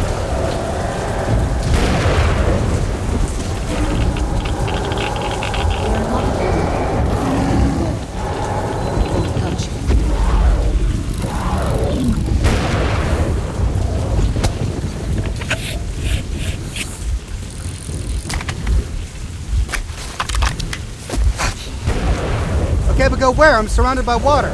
but go where? I'm surrounded by water.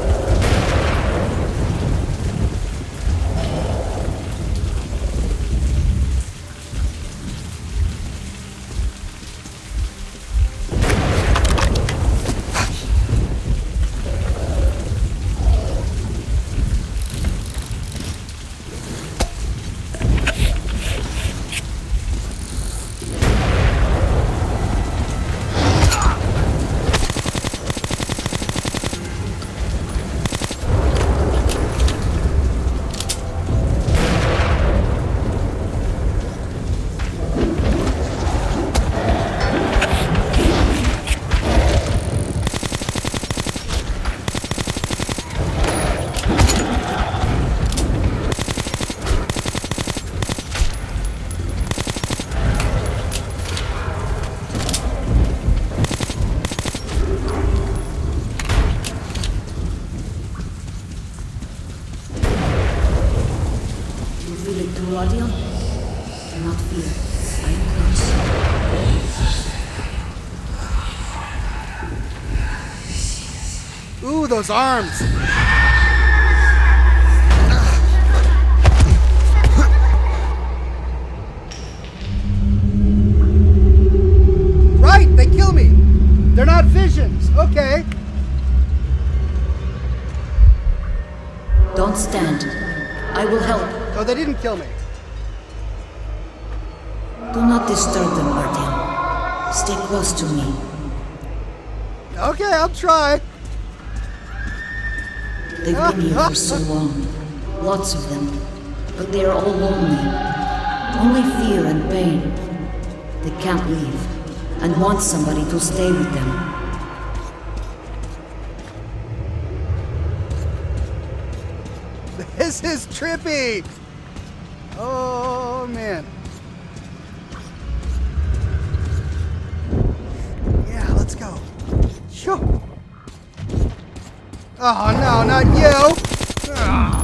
Guardian, do not fear. I am close. Ooh, those arms. Right, they kill me. They're not visions. Okay. Don't stand. I will help. Oh, they didn't kill me. Do not disturb them, Guardian. Stay close to me. Okay, I'll try. They've been here for so long. Lots of them. But they are all lonely. Only fear and pain. They can't leave. And want somebody to stay with them. This is trippy. Oh, man. Yeah, let's go. Shoo. Oh, no, not you. Ah.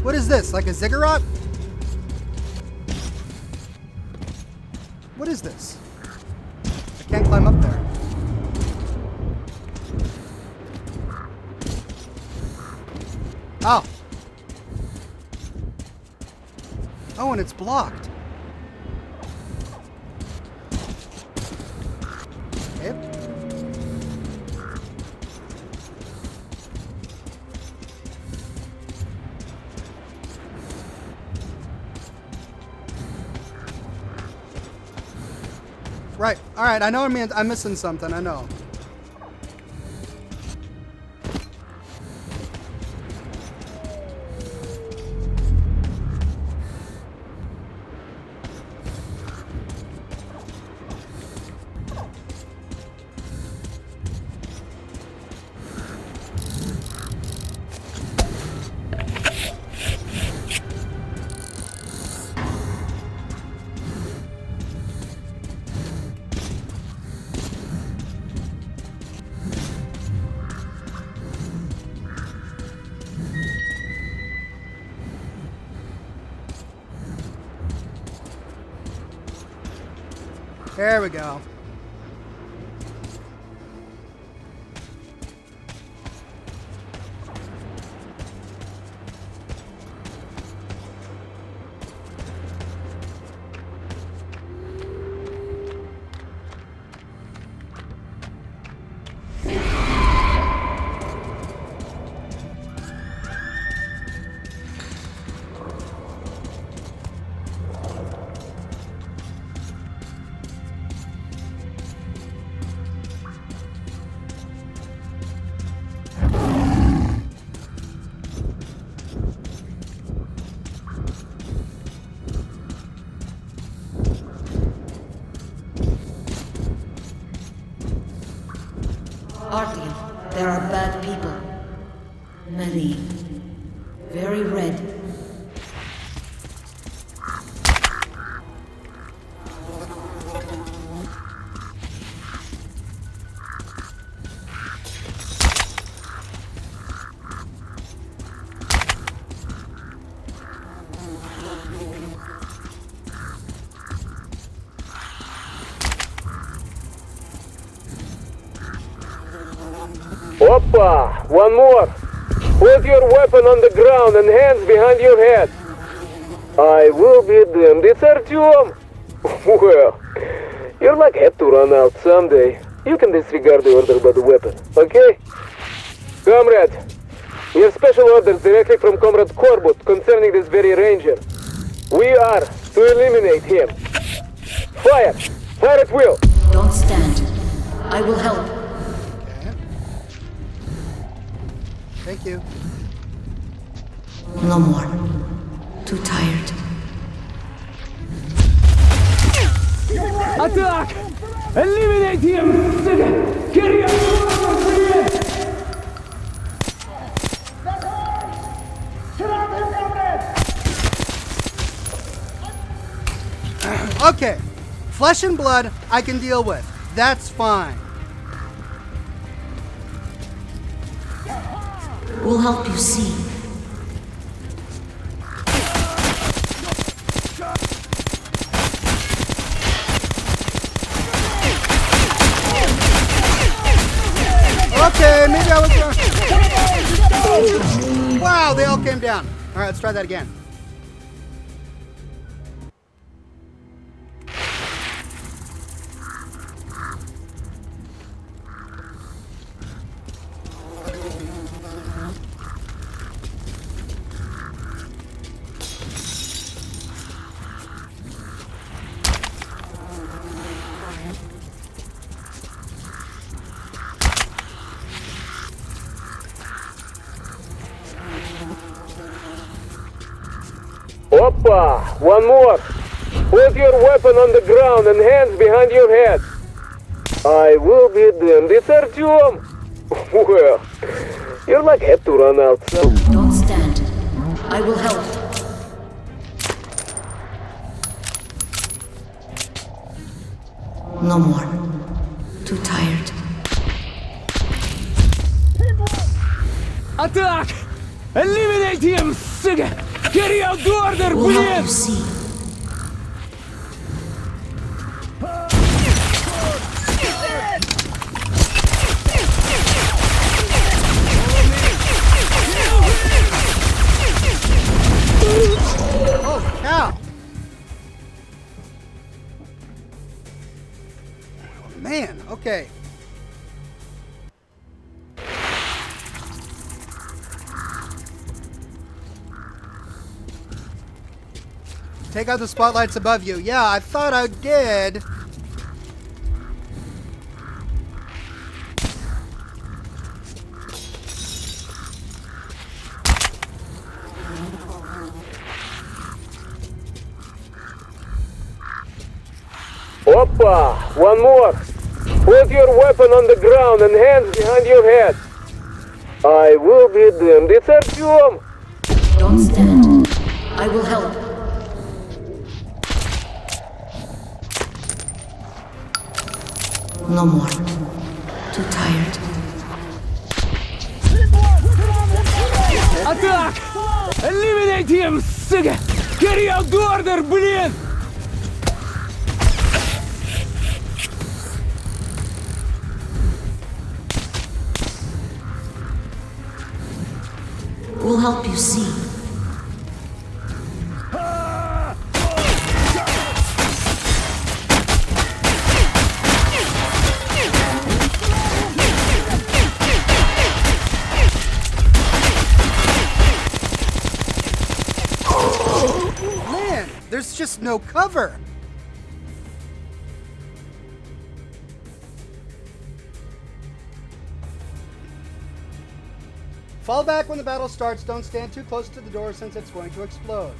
What is this? Like a ziggurat? What is this? I can't climb up there. Oh. Oh, and it's blocked. Okay. Right. All right. I know I'm missing something. I know. There we go. Guardian, there are bad people. Many. Very red. Oppa! One more! Put your weapon on the ground and hands behind your head. I will be damned. It's Artyom! Well, you're lucky to run out someday. You can disregard the order by the weapon, okay? Comrade, we have special orders directly from Comrade Korbut concerning this very ranger. We are to eliminate him. Fire! Fire at will! Don't stand. I will help. Okay. Thank you. No more. Too tired. Attack! Eliminate him! Carry on! Okay. Flesh and blood, I can deal with. That's fine. We'll help you see. Okay, maybe I was... Wow, they all came down. All right, let's try that again. Oppa! One more! Put your weapon on the ground and hands behind your head. I will be damned. It's Artyom! Well, you're lucky to run out. Don't stand. I will help. No more. Too tired. Attack! Eliminate him! Carry out the order, We'll help you see. Oh, cow. Oh, man, okay. Take out the spotlights above you. Yeah, I thought I did. Oppa! One more! Put your weapon on the ground and hands behind your head. I will be damned. It's Artyom! Don't stand. I will help. No more. Too tired. Attack! Eliminate him! Carry out the order, блин! We'll help you see. Man, there's just no cover. Fall back when the battle starts. Don't stand too close to the door since it's going to explode.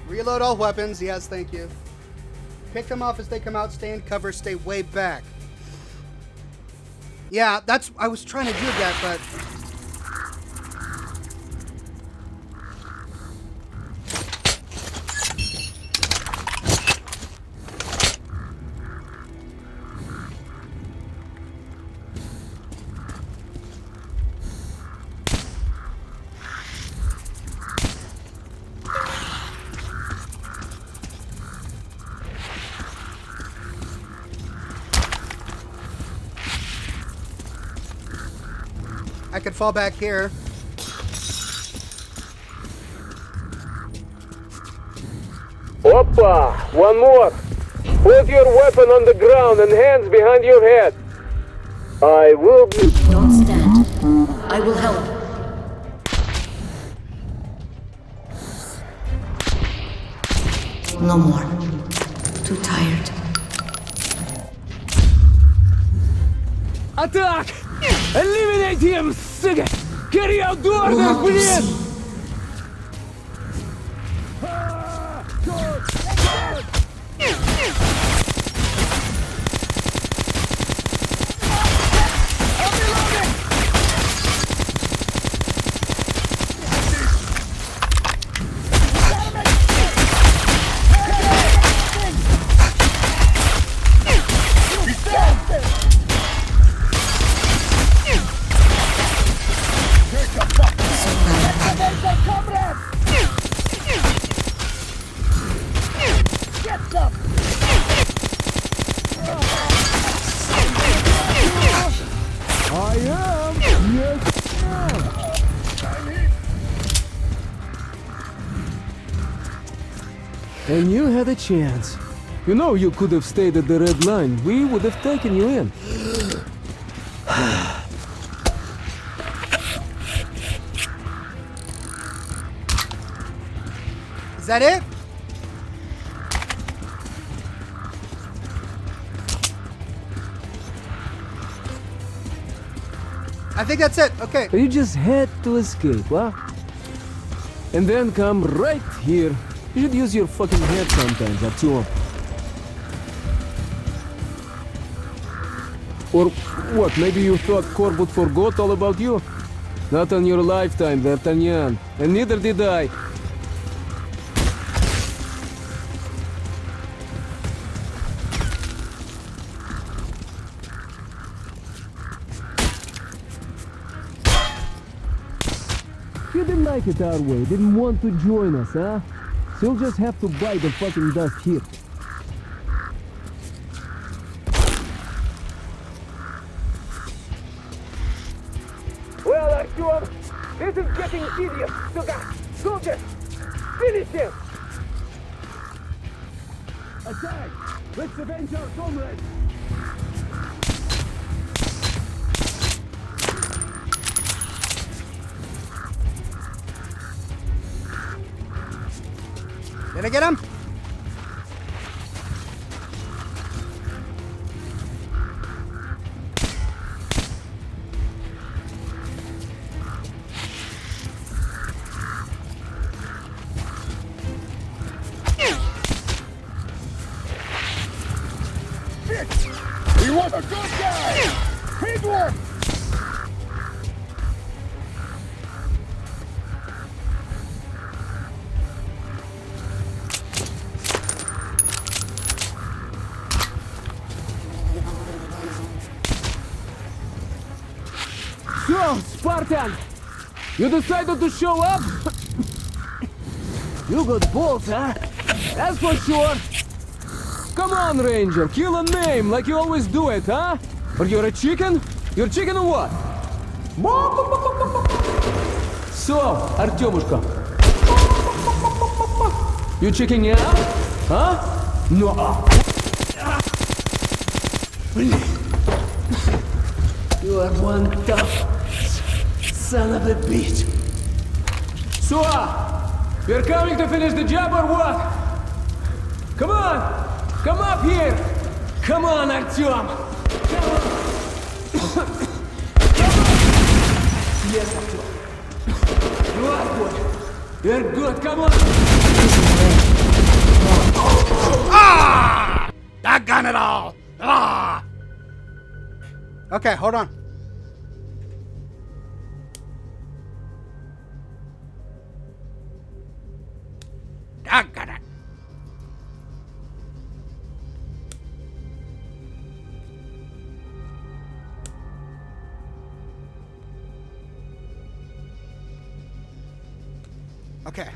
Reload all weapons. Yes, thank you. Pick them off as they come out. Stay in cover. Stay way back. Yeah, that's... I was trying to do that, but... I could fall back here. Oppa! One more! Put your weapon on the ground and hands behind your head. I will be... Don't stand. I will help. No more. Too tired. Attack! Eliminate him, Sigurd! Carry out the We'll orders, have to please! see. And you had a chance. You know you could have stayed at the red line. We would have taken you in. Is that it? I think that's it. Okay. You just had to escape, huh? And then come right here. You should use your fucking head sometimes, Artyom. Or what, maybe you thought Korbut forgot all about you? Not on your lifetime, D'Artagnan. And neither did I. You didn't like it our way, didn't want to join us, huh? So you'll just have to bite the fucking dust here. Well, Artyom, this is getting serious. Soldiers, finish him! Attack! Let's avenge our comrades! Did I get him? He was a good guy! He'd work! So, Spartan! You decided to show up? You got balls, huh? That's for sure! Come on, Ranger, kill and maim like you always do it, huh? Or you're a chicken? You're chicken or what? So, Artyomushka. You checking out? Huh? No. You are one tough son of a bitch. So, you're coming to finish the job or what? Come on! Come up here! Come on, Artyom! Come on! Yes, Artyom. You are good. You're good, come on! Ah! Doggone it all! Ah! Okay, hold on. Doggone it. Okay.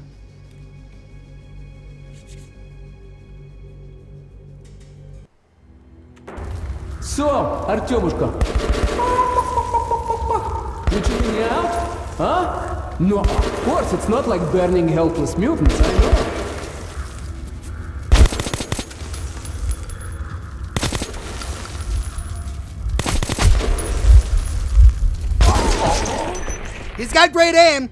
So, Artyomushka. You checking checking out? Huh? No, of course, it's not like burning helpless mutants, I know. He's got great aim.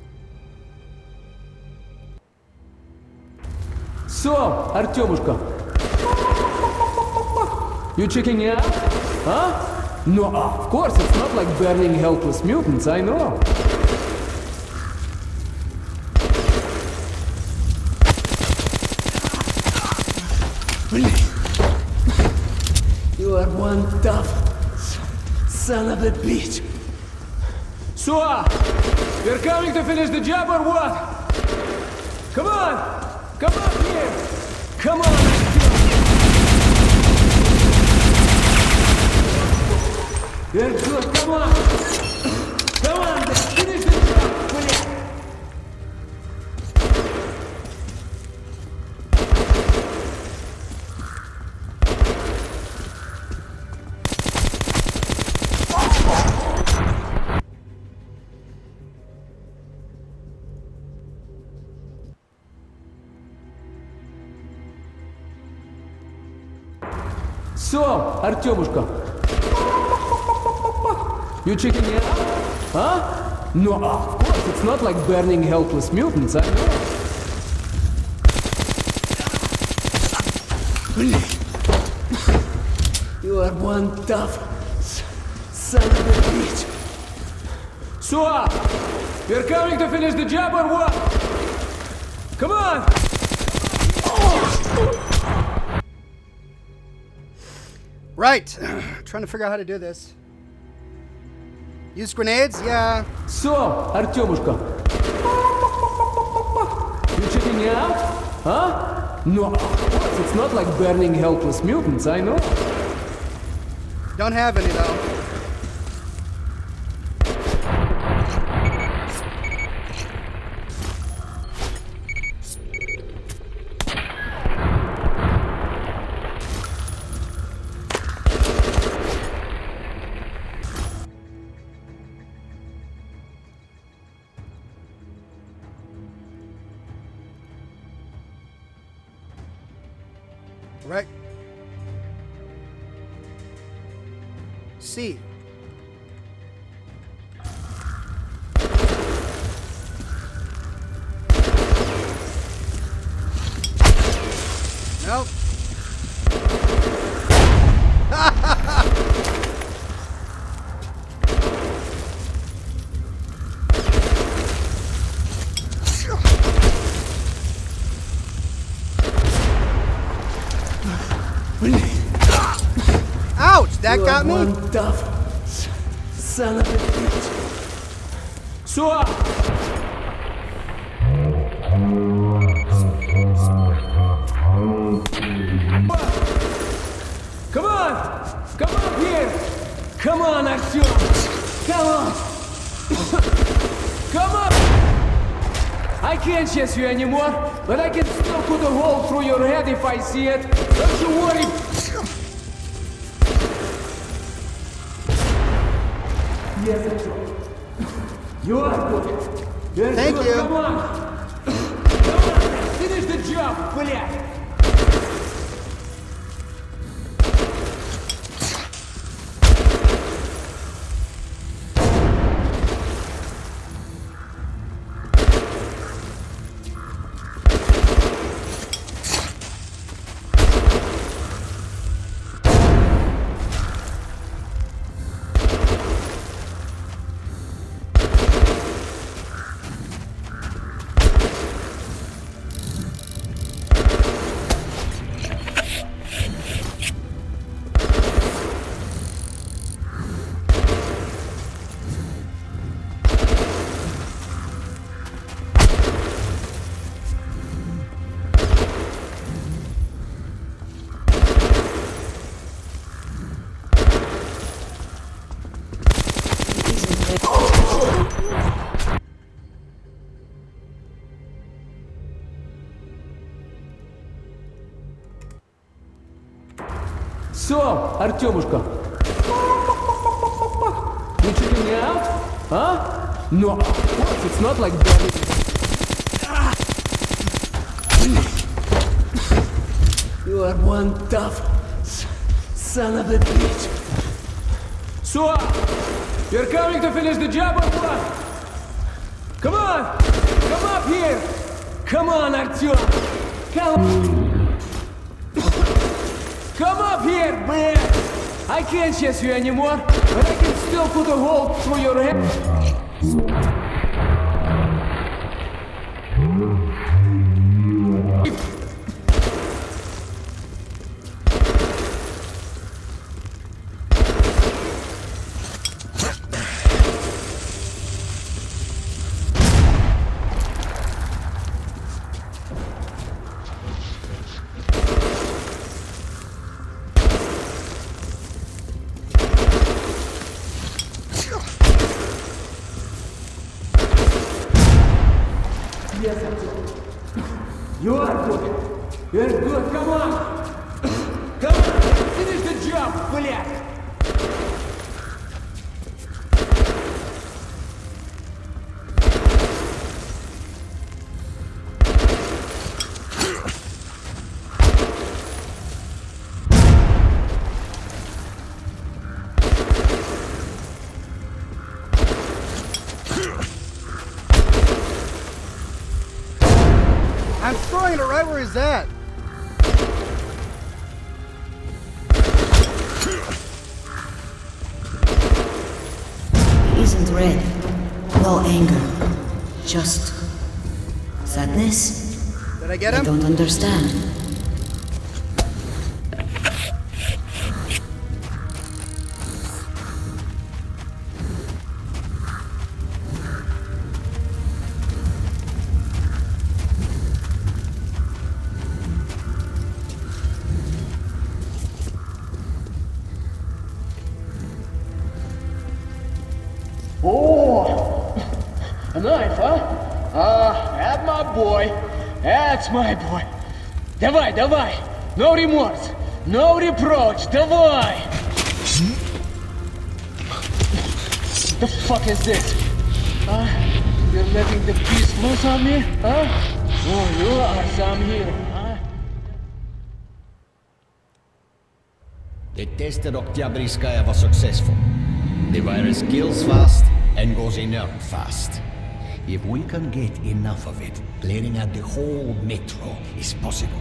So, Artemushka. You checking out? Huh? No, of course, it's not like burning helpless mutants, I know. You are one tough son of a bitch. So, you're coming to finish the job or what? Come on! Come up here! Come on! You're good, come on! Come on, let's finish the job, will ya? So, Artemushka. You checking out? Huh? No, of course, it's not like burning helpless mutants, I know. You are one tough son of a bitch. So, you're coming to finish the job or what? Come on! Right. Trying to figure out how to do this. Use grenades? Yeah. So, Artemushka. You checking out? Huh? No, of course, it's not like burning helpless mutants, I know. Don't have any though. Right. C. Nope. Ouch! That got me. One tough son of a bitch. So, come on! Come up here! Come on, Artyom! Come on! Come up! I can't chase you anymore, but I can still put a hole through your head if I see it. Don't you worry! Yes, Artyom. You are good. You're Thank good. you. Come on! Come on! Finish the job, блядь! So, Artemushka. You checking out? Huh? No, of course, it's not like that. You are one tough son of a bitch. So, you're coming to finish the job or what? Come on! Come up here! Come on, Artyom! Come up here, man! I can't chase you anymore, but I can still put a hole through your head. Yes, you are good. You're good. Come on. Come on. Finish the job, блядь. I'm throwing it right where he's at. He isn't red. No anger. Just sadness. Did I get I him? don't understand. Oh, a knife, huh? That's my boy. That's my boy. Давай, давай. No remorse. No reproach. Давай. The fuck is this? You're letting the beast loose on me, huh? Oh, you are some hero, huh? The test at Oktyabrskaya was successful. The virus kills fast and goes inert fast. If we can get enough of it, clearing out the whole metro is possible.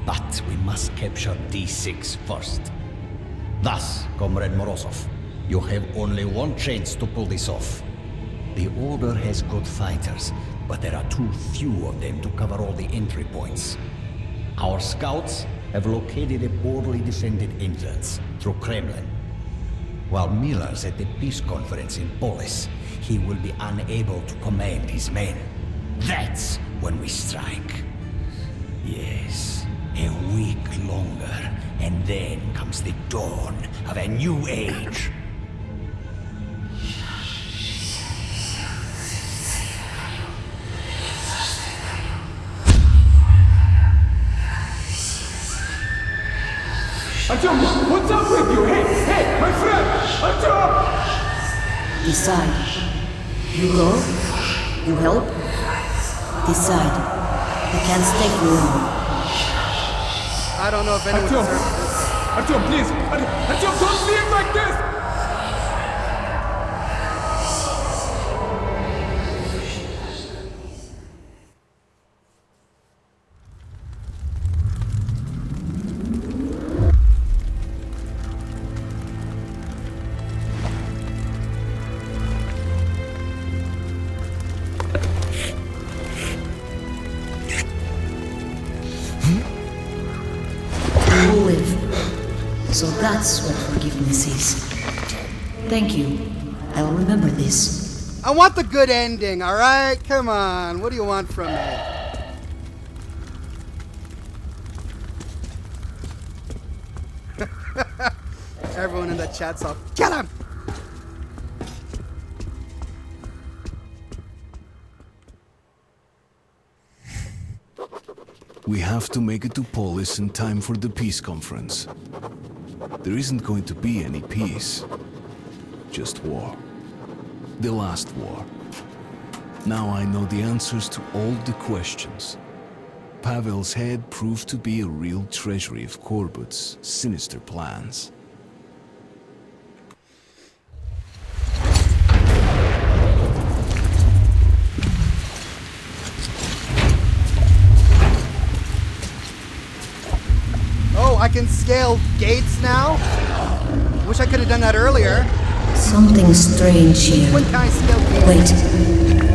But we must capture D6 first. Thus, Comrade Morozov, you have only one chance to pull this off. The Order has good fighters, but there are too few of them to cover all the entry points. Our scouts have located a poorly defended entrance through Kremlin. While Miller's at the peace conference in Polis, he will be unable to command his men. That's when we strike. Yes, a week longer, and then comes the dawn of a new age. Artyom, what's up with you? Hey, my friend! Artyom! Decide. You go? You help? Decide. You can't stay for long. I don't know if anyone Artyom! deserves this. Artyom, please! Artyom, don't leave like this! You live. So that's what forgiveness is. Thank you. I'll remember this. I want the good ending, alright? Come on. What do you want from me? Everyone in the chat's all, get him! We have to make it to Polis in time for the peace conference. There isn't going to be any peace. Just war. The last war. Now I know the answers to all the questions. Pavel's head proved to be a real treasury of Korbut's sinister plans. Oh, I can scale gates now? Wish I could have done that earlier. Something strange here. When can I scale gates? Wait.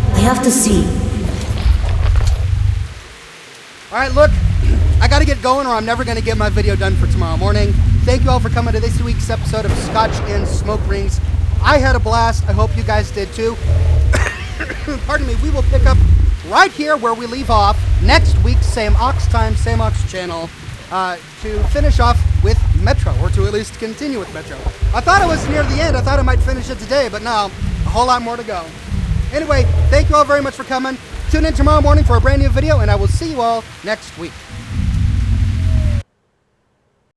I have to see. Alright, look, I gotta get going or I'm never gonna get my video done for tomorrow morning. Thank you all for coming to this week's episode of Scotch and Smoke Rings. I had a blast. I hope you guys did too. Pardon me, we will pick up right here where we leave off next week, same Ox time, same Ox channel, to finish off with Metro, or to at least continue with Metro. I thought it was near the end. I thought I might finish it today, but no, a whole lot more to go. Anyway, thank you all very much for coming. Tune in tomorrow morning for a brand new video, and I will see you all next week.